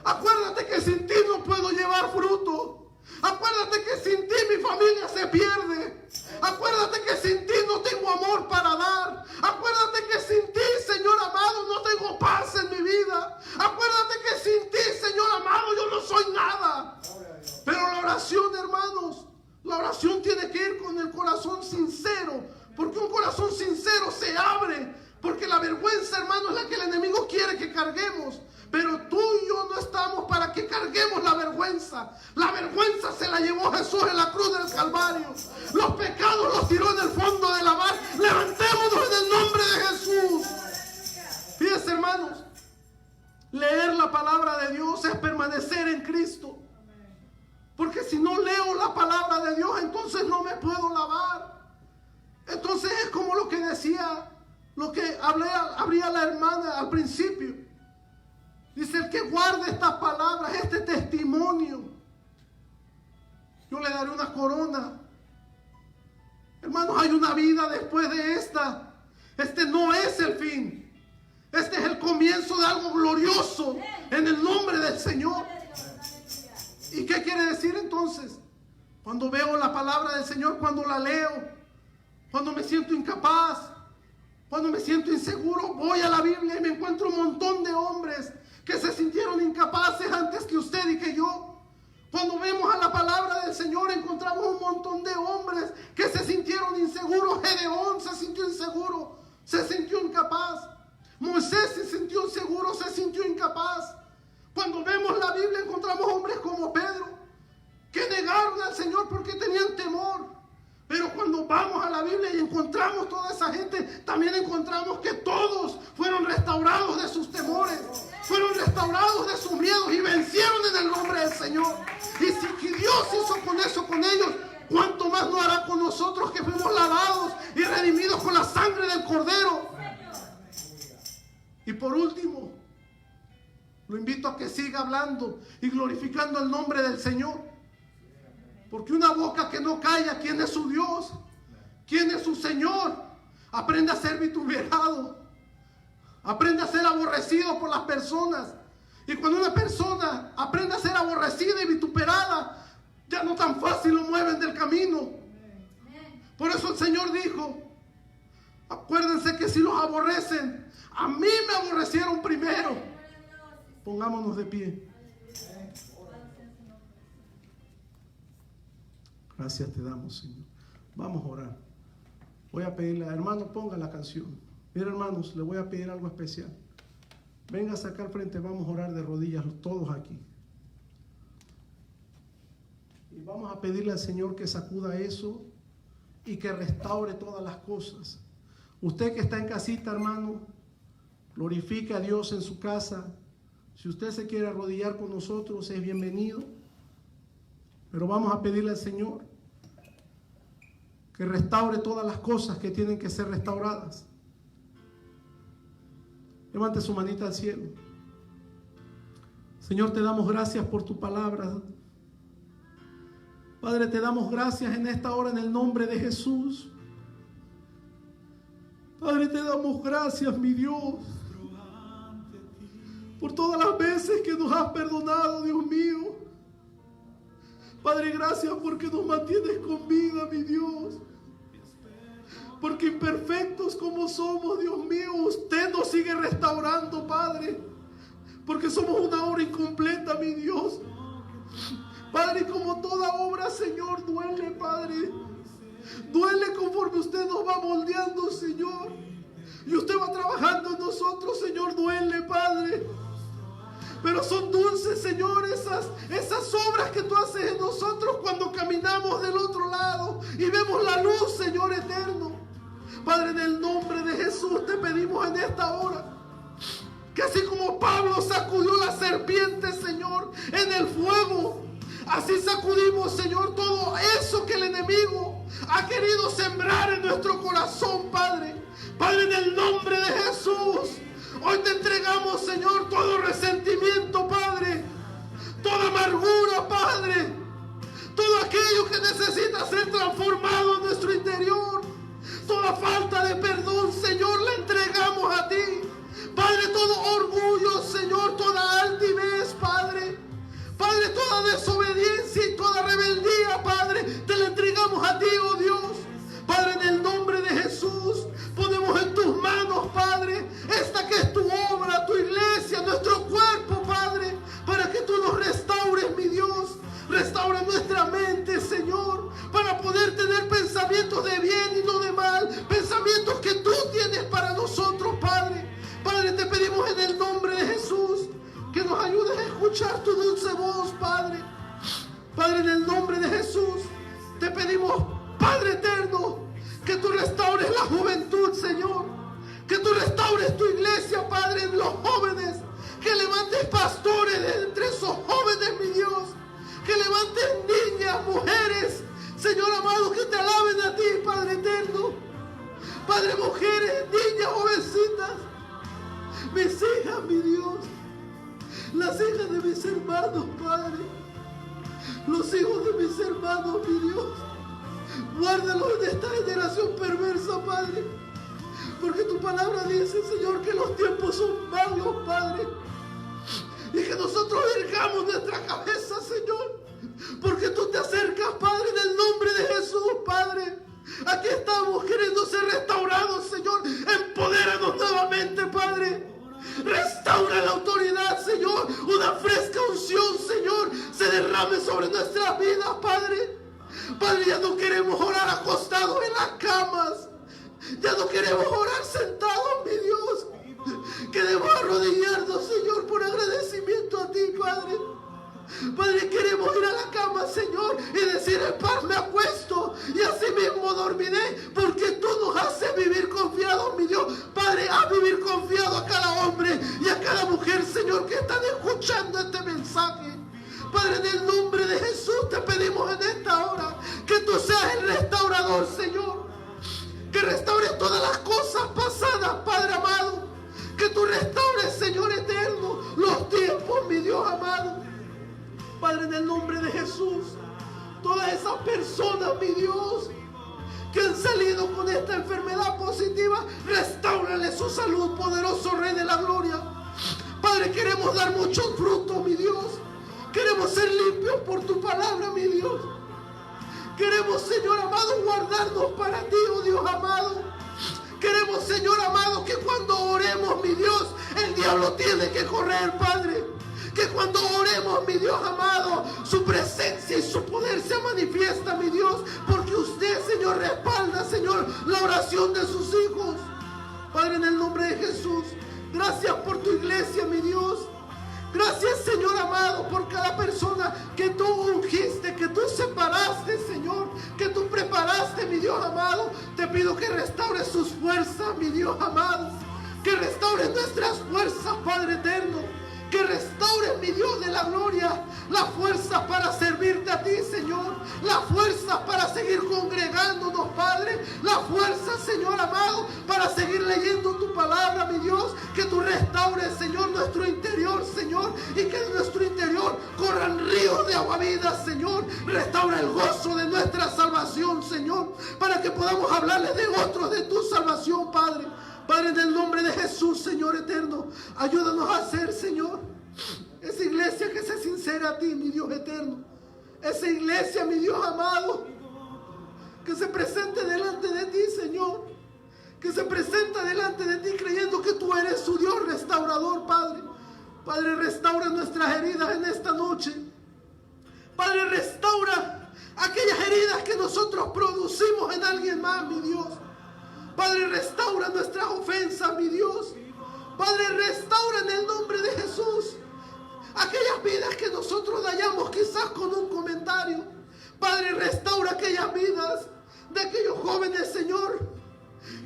Acuérdate que sin ti no puedo llevar fruto. Acuérdate que sin ti mi familia se pierde. Acuérdate que sin ti no tengo amor para dar. Acuérdate que sin ti, Señor amado, no tengo paz en mi vida. Acuérdate que sin ti, Señor amado, yo no soy nada. Pero la oración, hermanos, la oración tiene que ir con el corazón sincero. Porque un corazón sincero se abre. Porque la vergüenza, hermano, es la que el enemigo quiere que carguemos. Pero tú y yo no estamos para que carguemos la vergüenza. La vergüenza se la llevó Jesús en la cruz del Calvario. Los pecados los tiró en el fondo de la mar. Levantémonos en el nombre de Jesús. Fíjense, hermanos, leer la palabra de Dios es permanecer en Cristo. Porque si no leo la palabra de Dios, entonces no me puedo lavar. Entonces es como lo que decía, lo que abría la hermana al principio. Dice: el que guarde estas palabras, este testimonio, yo le daré una corona. Hermanos, hay una vida después de esta. Este no es el fin. Este es el comienzo de algo glorioso en el nombre del Señor. ¿Y qué quiere decir entonces? Cuando veo la palabra del Señor, cuando la leo, cuando me siento incapaz, cuando me siento inseguro, voy a la Biblia y me encuentro un montón de hombres que se sintieron incapaces antes que usted y que yo. Cuando vemos a la palabra del Señor, encontramos un montón de hombres que se sintieron inseguros. Gedeón se sintió inseguro, se sintió incapaz. Moisés se sintió inseguro, se sintió incapaz. Cuando vemos la Biblia, encontramos hombres como Pedro, que negaron al Señor porque tenían temor. Pero cuando vamos a la Biblia y encontramos toda esa gente, también encontramos que todos fueron restaurados de sus temores, fueron restaurados de sus miedos y vencieron en el nombre del Señor. Y si Dios hizo con eso con ellos, ¿cuánto más no hará con nosotros que fuimos lavados y redimidos con la sangre del Cordero? Y por último, lo invito a que siga hablando y glorificando el nombre del Señor. Porque una boca que no calla, ¿quién es su Dios? ¿Quién es su Señor? Aprende a ser vituperado. Aprende a ser aborrecido por las personas. Y cuando una persona aprende a ser aborrecida y vituperada, ya no tan fácil lo mueven del camino. Por eso el Señor dijo, acuérdense que si los aborrecen, a mí me aborrecieron primero. Pongámonos de pie. Gracias te damos, Señor. Vamos a orar. Voy a pedirle, hermano, ponga la canción. Mira, hermanos, le voy a pedir algo especial. Venga a sacar frente, vamos a orar de rodillas todos aquí. Y vamos a pedirle al Señor que sacuda eso y que restaure todas las cosas. Usted que está en casita, hermano, glorifique a Dios en su casa. Si usted se quiere arrodillar con nosotros, es bienvenido. Pero vamos a pedirle al Señor que restaure todas las cosas que tienen que ser restauradas. Levante su manita al cielo. Señor, te damos gracias por tu palabra. Padre, te damos gracias en esta hora en el nombre de Jesús. Padre, te damos gracias, mi Dios, por todas las veces que nos has perdonado, Dios mío. Padre, gracias porque nos mantienes con vida, mi Dios. Porque imperfectos como somos, Dios mío, usted nos sigue restaurando, Padre. Porque somos una obra incompleta, mi Dios. Padre, como toda obra, Señor, duele, Padre. Duele conforme usted nos va moldeando, Señor. Y usted va trabajando en nosotros, Señor, duele, Padre. Pero son dulces, Señor, esas obras que tú haces en nosotros cuando caminamos del otro lado y vemos la luz, Señor eterno. Padre, en el nombre de Jesús te pedimos en esta hora que así como Pablo sacudió la serpiente, Señor, en el fuego, así sacudimos, Señor, todo eso que el enemigo ha querido sembrar en nuestro corazón, Padre. Padre, en el nombre de Jesús, hoy te entregamos, Señor, todo resentimiento, Padre, toda amargura, Padre, todo aquello que necesita ser transformado en nuestro interior, toda falta de perdón, Señor, la entregamos a ti. Padre, todo orgullo, Señor, toda altivez, Padre, Padre, toda desobediencia y toda rebeldía, Padre, te la entregamos a ti, oh Dios. Padre, en el nombre de Jesús, ponemos en tus manos, Padre, esta que es tu obra, tu iglesia, nuestro cuerpo, Padre, para que tú nos restaures, mi Dios. Restaura nuestra mente, Señor, para poder tener pensamientos de bien y no de mal, pensamientos que tú tienes para nosotros, Padre. Padre, te pedimos en el nombre de Jesús que nos ayudes a escuchar tu dulce voz, Padre. Padre, en el nombre de Jesús, te pedimos, Padre eterno, que tú restaures la juventud, Señor. Que tú restaures tu iglesia, Padre, en los jóvenes. Que levantes pastores de entre esos jóvenes, mi Dios. Que levantes niñas, mujeres, Señor amado, que te alaben a ti, Padre eterno. Padre, mujeres, niñas, jovencitas, mis hijas, mi Dios, las hijas de mis hermanos, Padre, los hijos de mis hermanos, mi Dios. Guárdalos de esta generación perversa, Padre, porque tu palabra dice, Señor, que los tiempos son malos, Padre, y que nosotros ergamos nuestra cabeza, Señor, porque tú te acercas, Padre, en el nombre de Jesús, Padre. Aquí estamos queriendo ser restaurados, Señor. Empodéranos nuevamente, Padre. Restaura la autoridad, Señor. derrame sobre nuestras vidas, Padre. Padre, ya no queremos orar acostados en las camas. Ya no queremos orar sentados, mi Dios. Queremos arrodillarnos, Señor, por agradecimiento a ti, Padre. Padre, queremos ir a la cama, Señor, y decir: en paz me acuesto y así mismo dormiré, porque tú nos haces vivir confiados, mi Dios. Padre, haz vivir confiado a cada hombre y a cada mujer, Señor, que están escuchando este mensaje. Padre, en el nombre de Jesús te pedimos en esta hora que tú seas el restaurador, Señor. Que restaures todas las cosas pasadas, Padre amado. Que tú restaures, Señor eterno, los tiempos, mi Dios amado. Padre, en el nombre de Jesús, todas esas personas, mi Dios, que han salido con esta enfermedad positiva, restáurale su salud, poderoso Rey de la Gloria. Padre, queremos dar muchos frutos, mi Dios. Queremos ser limpios por tu palabra, mi Dios. Queremos, Señor amado, guardarnos para ti, oh Dios amado. Queremos, Señor amado, que cuando oremos, mi Dios, el diablo tiene que correr, Padre. Que cuando oremos, mi Dios amado, su presencia y su poder se manifiesta, mi Dios. Porque usted, Señor, respalda, Señor, la oración de sus hijos. Padre, en el nombre de Jesús, gracias por tu iglesia, mi Dios. Gracias, Señor amado, por cada persona que tú ungiste, que tú separaste, Señor, que tú preparaste, mi Dios amado. Te pido que restaures sus fuerzas, mi Dios amado. Que restaures nuestras fuerzas, Padre eterno. Que restaures, mi Dios de la gloria, las fuerzas para servirte a ti, Señor. Las fuerzas para seguir congregándonos, Padre. Las fuerzas, Señor amado, para seguir leyendo tu palabra, mi Dios. Que tú restaures, Señor, nuestro interior, Señor. Y que en nuestro interior corran ríos de agua vida, Señor. Restaura el gozo de nuestra salvación, Señor. Para que podamos hablarles de otros de tu salvación, Padre. Padre, en el nombre de Jesús, Señor eterno, ayúdanos a hacer, Señor, esa iglesia que se sincera a ti, mi Dios eterno. Esa iglesia, mi Dios amado, que se presente delante de ti, Señor. Que se presenta delante de ti creyendo que tú eres su Dios restaurador, Padre. Padre, restaura nuestras heridas en esta noche. Padre, restaura aquellas heridas que nosotros producimos en alguien más, mi Dios. Padre, restaura nuestras ofensas, mi Dios. Padre, restaura en el nombre de Jesús aquellas vidas que nosotros dañamos quizás con un comentario. Padre, restaura aquellas vidas de aquellos jóvenes, Señor,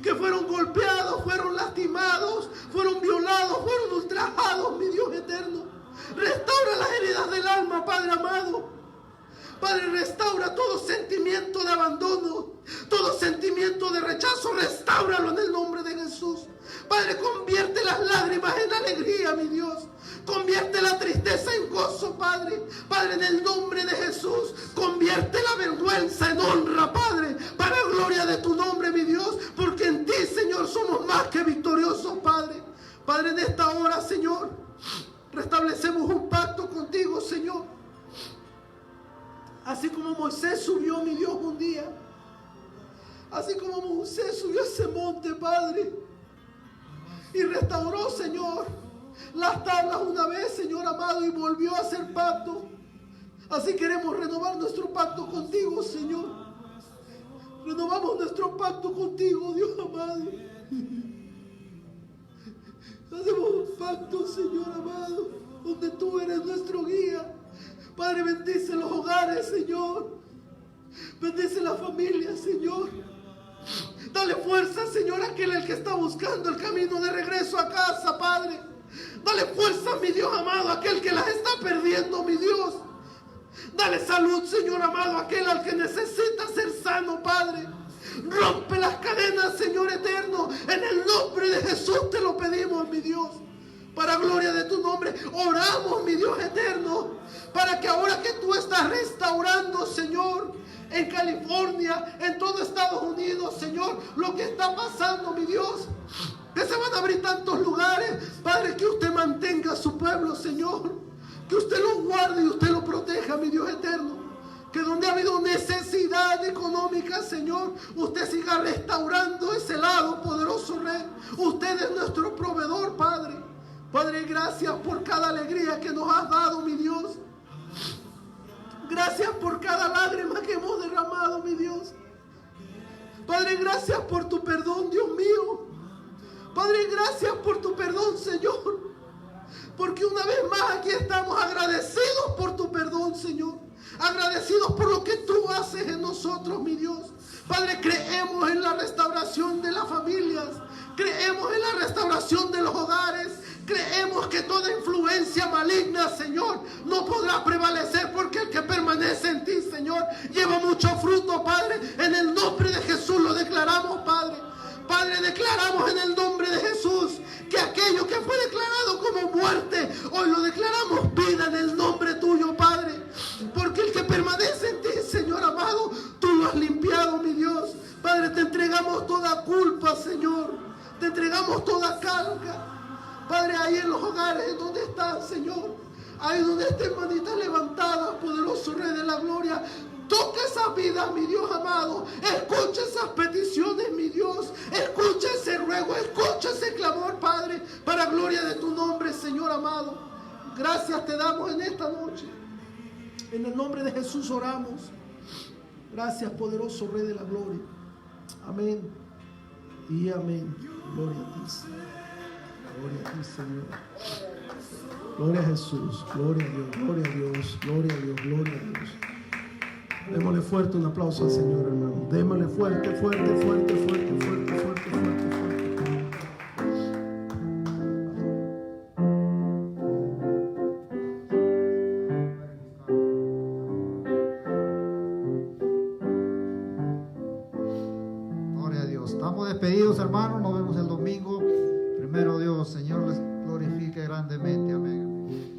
que fueron golpeados, fueron lastimados, fueron violados, fueron ultrajados, mi Dios eterno. Restaura las heridas del alma, Padre amado. Padre, restaura todo sentimiento de abandono, todo sentimiento de rechazo, restáuralo en el nombre de Jesús. Padre, convierte las lágrimas en alegría, mi Dios. Convierte la tristeza en gozo, Padre. Padre, en el nombre de Jesús, convierte la vergüenza en honra, Padre, para gloria de tu nombre, mi Dios, porque en ti, Señor, somos más que victoriosos, Padre. Padre, en esta hora, Señor, restablecemos un pacto contigo, Señor. Así como Moisés subió, mi Dios, un día. Así como Moisés subió a ese monte, Padre. Y restauró, Señor, las tablas una vez, Señor amado, y volvió a hacer pacto. Así queremos renovar nuestro pacto contigo, Señor. Renovamos nuestro pacto contigo, Dios amado. Hacemos un pacto, Señor amado, donde tú eres nuestro guía. Padre, bendice los hogares, Señor. Bendice la familia, Señor. Dale fuerza, Señor, a aquel que está buscando el camino de regreso a casa, Padre. Dale fuerza, mi Dios amado, a aquel que las está perdiendo, mi Dios. Dale salud, Señor amado, a aquel al que necesita ser sano, Padre. Rompe las cadenas, Señor eterno. En el nombre de Jesús te lo pedimos, mi Dios. Para gloria de tu nombre, oramos, mi Dios eterno, para que ahora que tú estás restaurando, Señor, en California, en todo Estados Unidos, Señor, lo que está pasando, mi Dios, que se van a abrir tantos lugares, Padre, que usted mantenga a su pueblo, Señor, que usted lo guarde y usted lo proteja, mi Dios eterno, que donde ha habido necesidad económica, Señor, usted siga restaurando ese lado, poderoso Rey. Usted es nuestro proveedor, Padre. Padre, gracias por cada alegría que nos has dado, mi Dios. Gracias por cada lágrima que hemos derramado, mi Dios. Padre, gracias por tu perdón, Dios mío. Padre, gracias por tu perdón, Señor. Porque una vez más aquí estamos agradecidos por tu perdón, Señor. Agradecidos por lo que tú haces en nosotros, mi Dios. Padre, creemos en la restauración de las familias. Creemos en la restauración de los hogares. Creemos que toda influencia maligna, Señor, no podrá prevalecer, porque el que permanece en ti, Señor, lleva mucho fruto, Padre. En el nombre de Jesús lo declaramos, Padre. Padre, declaramos en el nombre de Jesús que aquello que fue declarado como muerte, hoy lo declaramos vida en el nombre tuyo, Padre. Porque el que permanece en ti, Señor amado, tú lo has limpiado, mi Dios. Padre, te entregamos toda culpa, Señor. Te entregamos toda carga. Padre, ahí en los hogares donde están, Señor, ahí donde estén manitas levantadas, poderoso Rey de la Gloria, toca esa vida, mi Dios amado. Escucha esas peticiones, mi Dios. Escucha ese ruego, escucha ese clamor, Padre, para gloria de tu nombre, Señor amado. Gracias te damos en esta noche. En el nombre de Jesús oramos. Gracias, poderoso Rey de la Gloria. Amén y amén. Gloria a ti, Señor. Gloria a ti, Señor. Gloria a Jesús. Gloria a Dios. Gloria a Dios. Gloria a Dios. Gloria a Dios. Démosle fuerte un aplauso al Señor, hermano. Démosle fuerte, fuerte, fuerte, fuerte, fuerte, fuerte, fuerte, fuerte. Gloria a Dios. Estamos despedidos, hermanos. Nos vemos el domingo. Primero Dios, Señor les glorifique grandemente. Amén.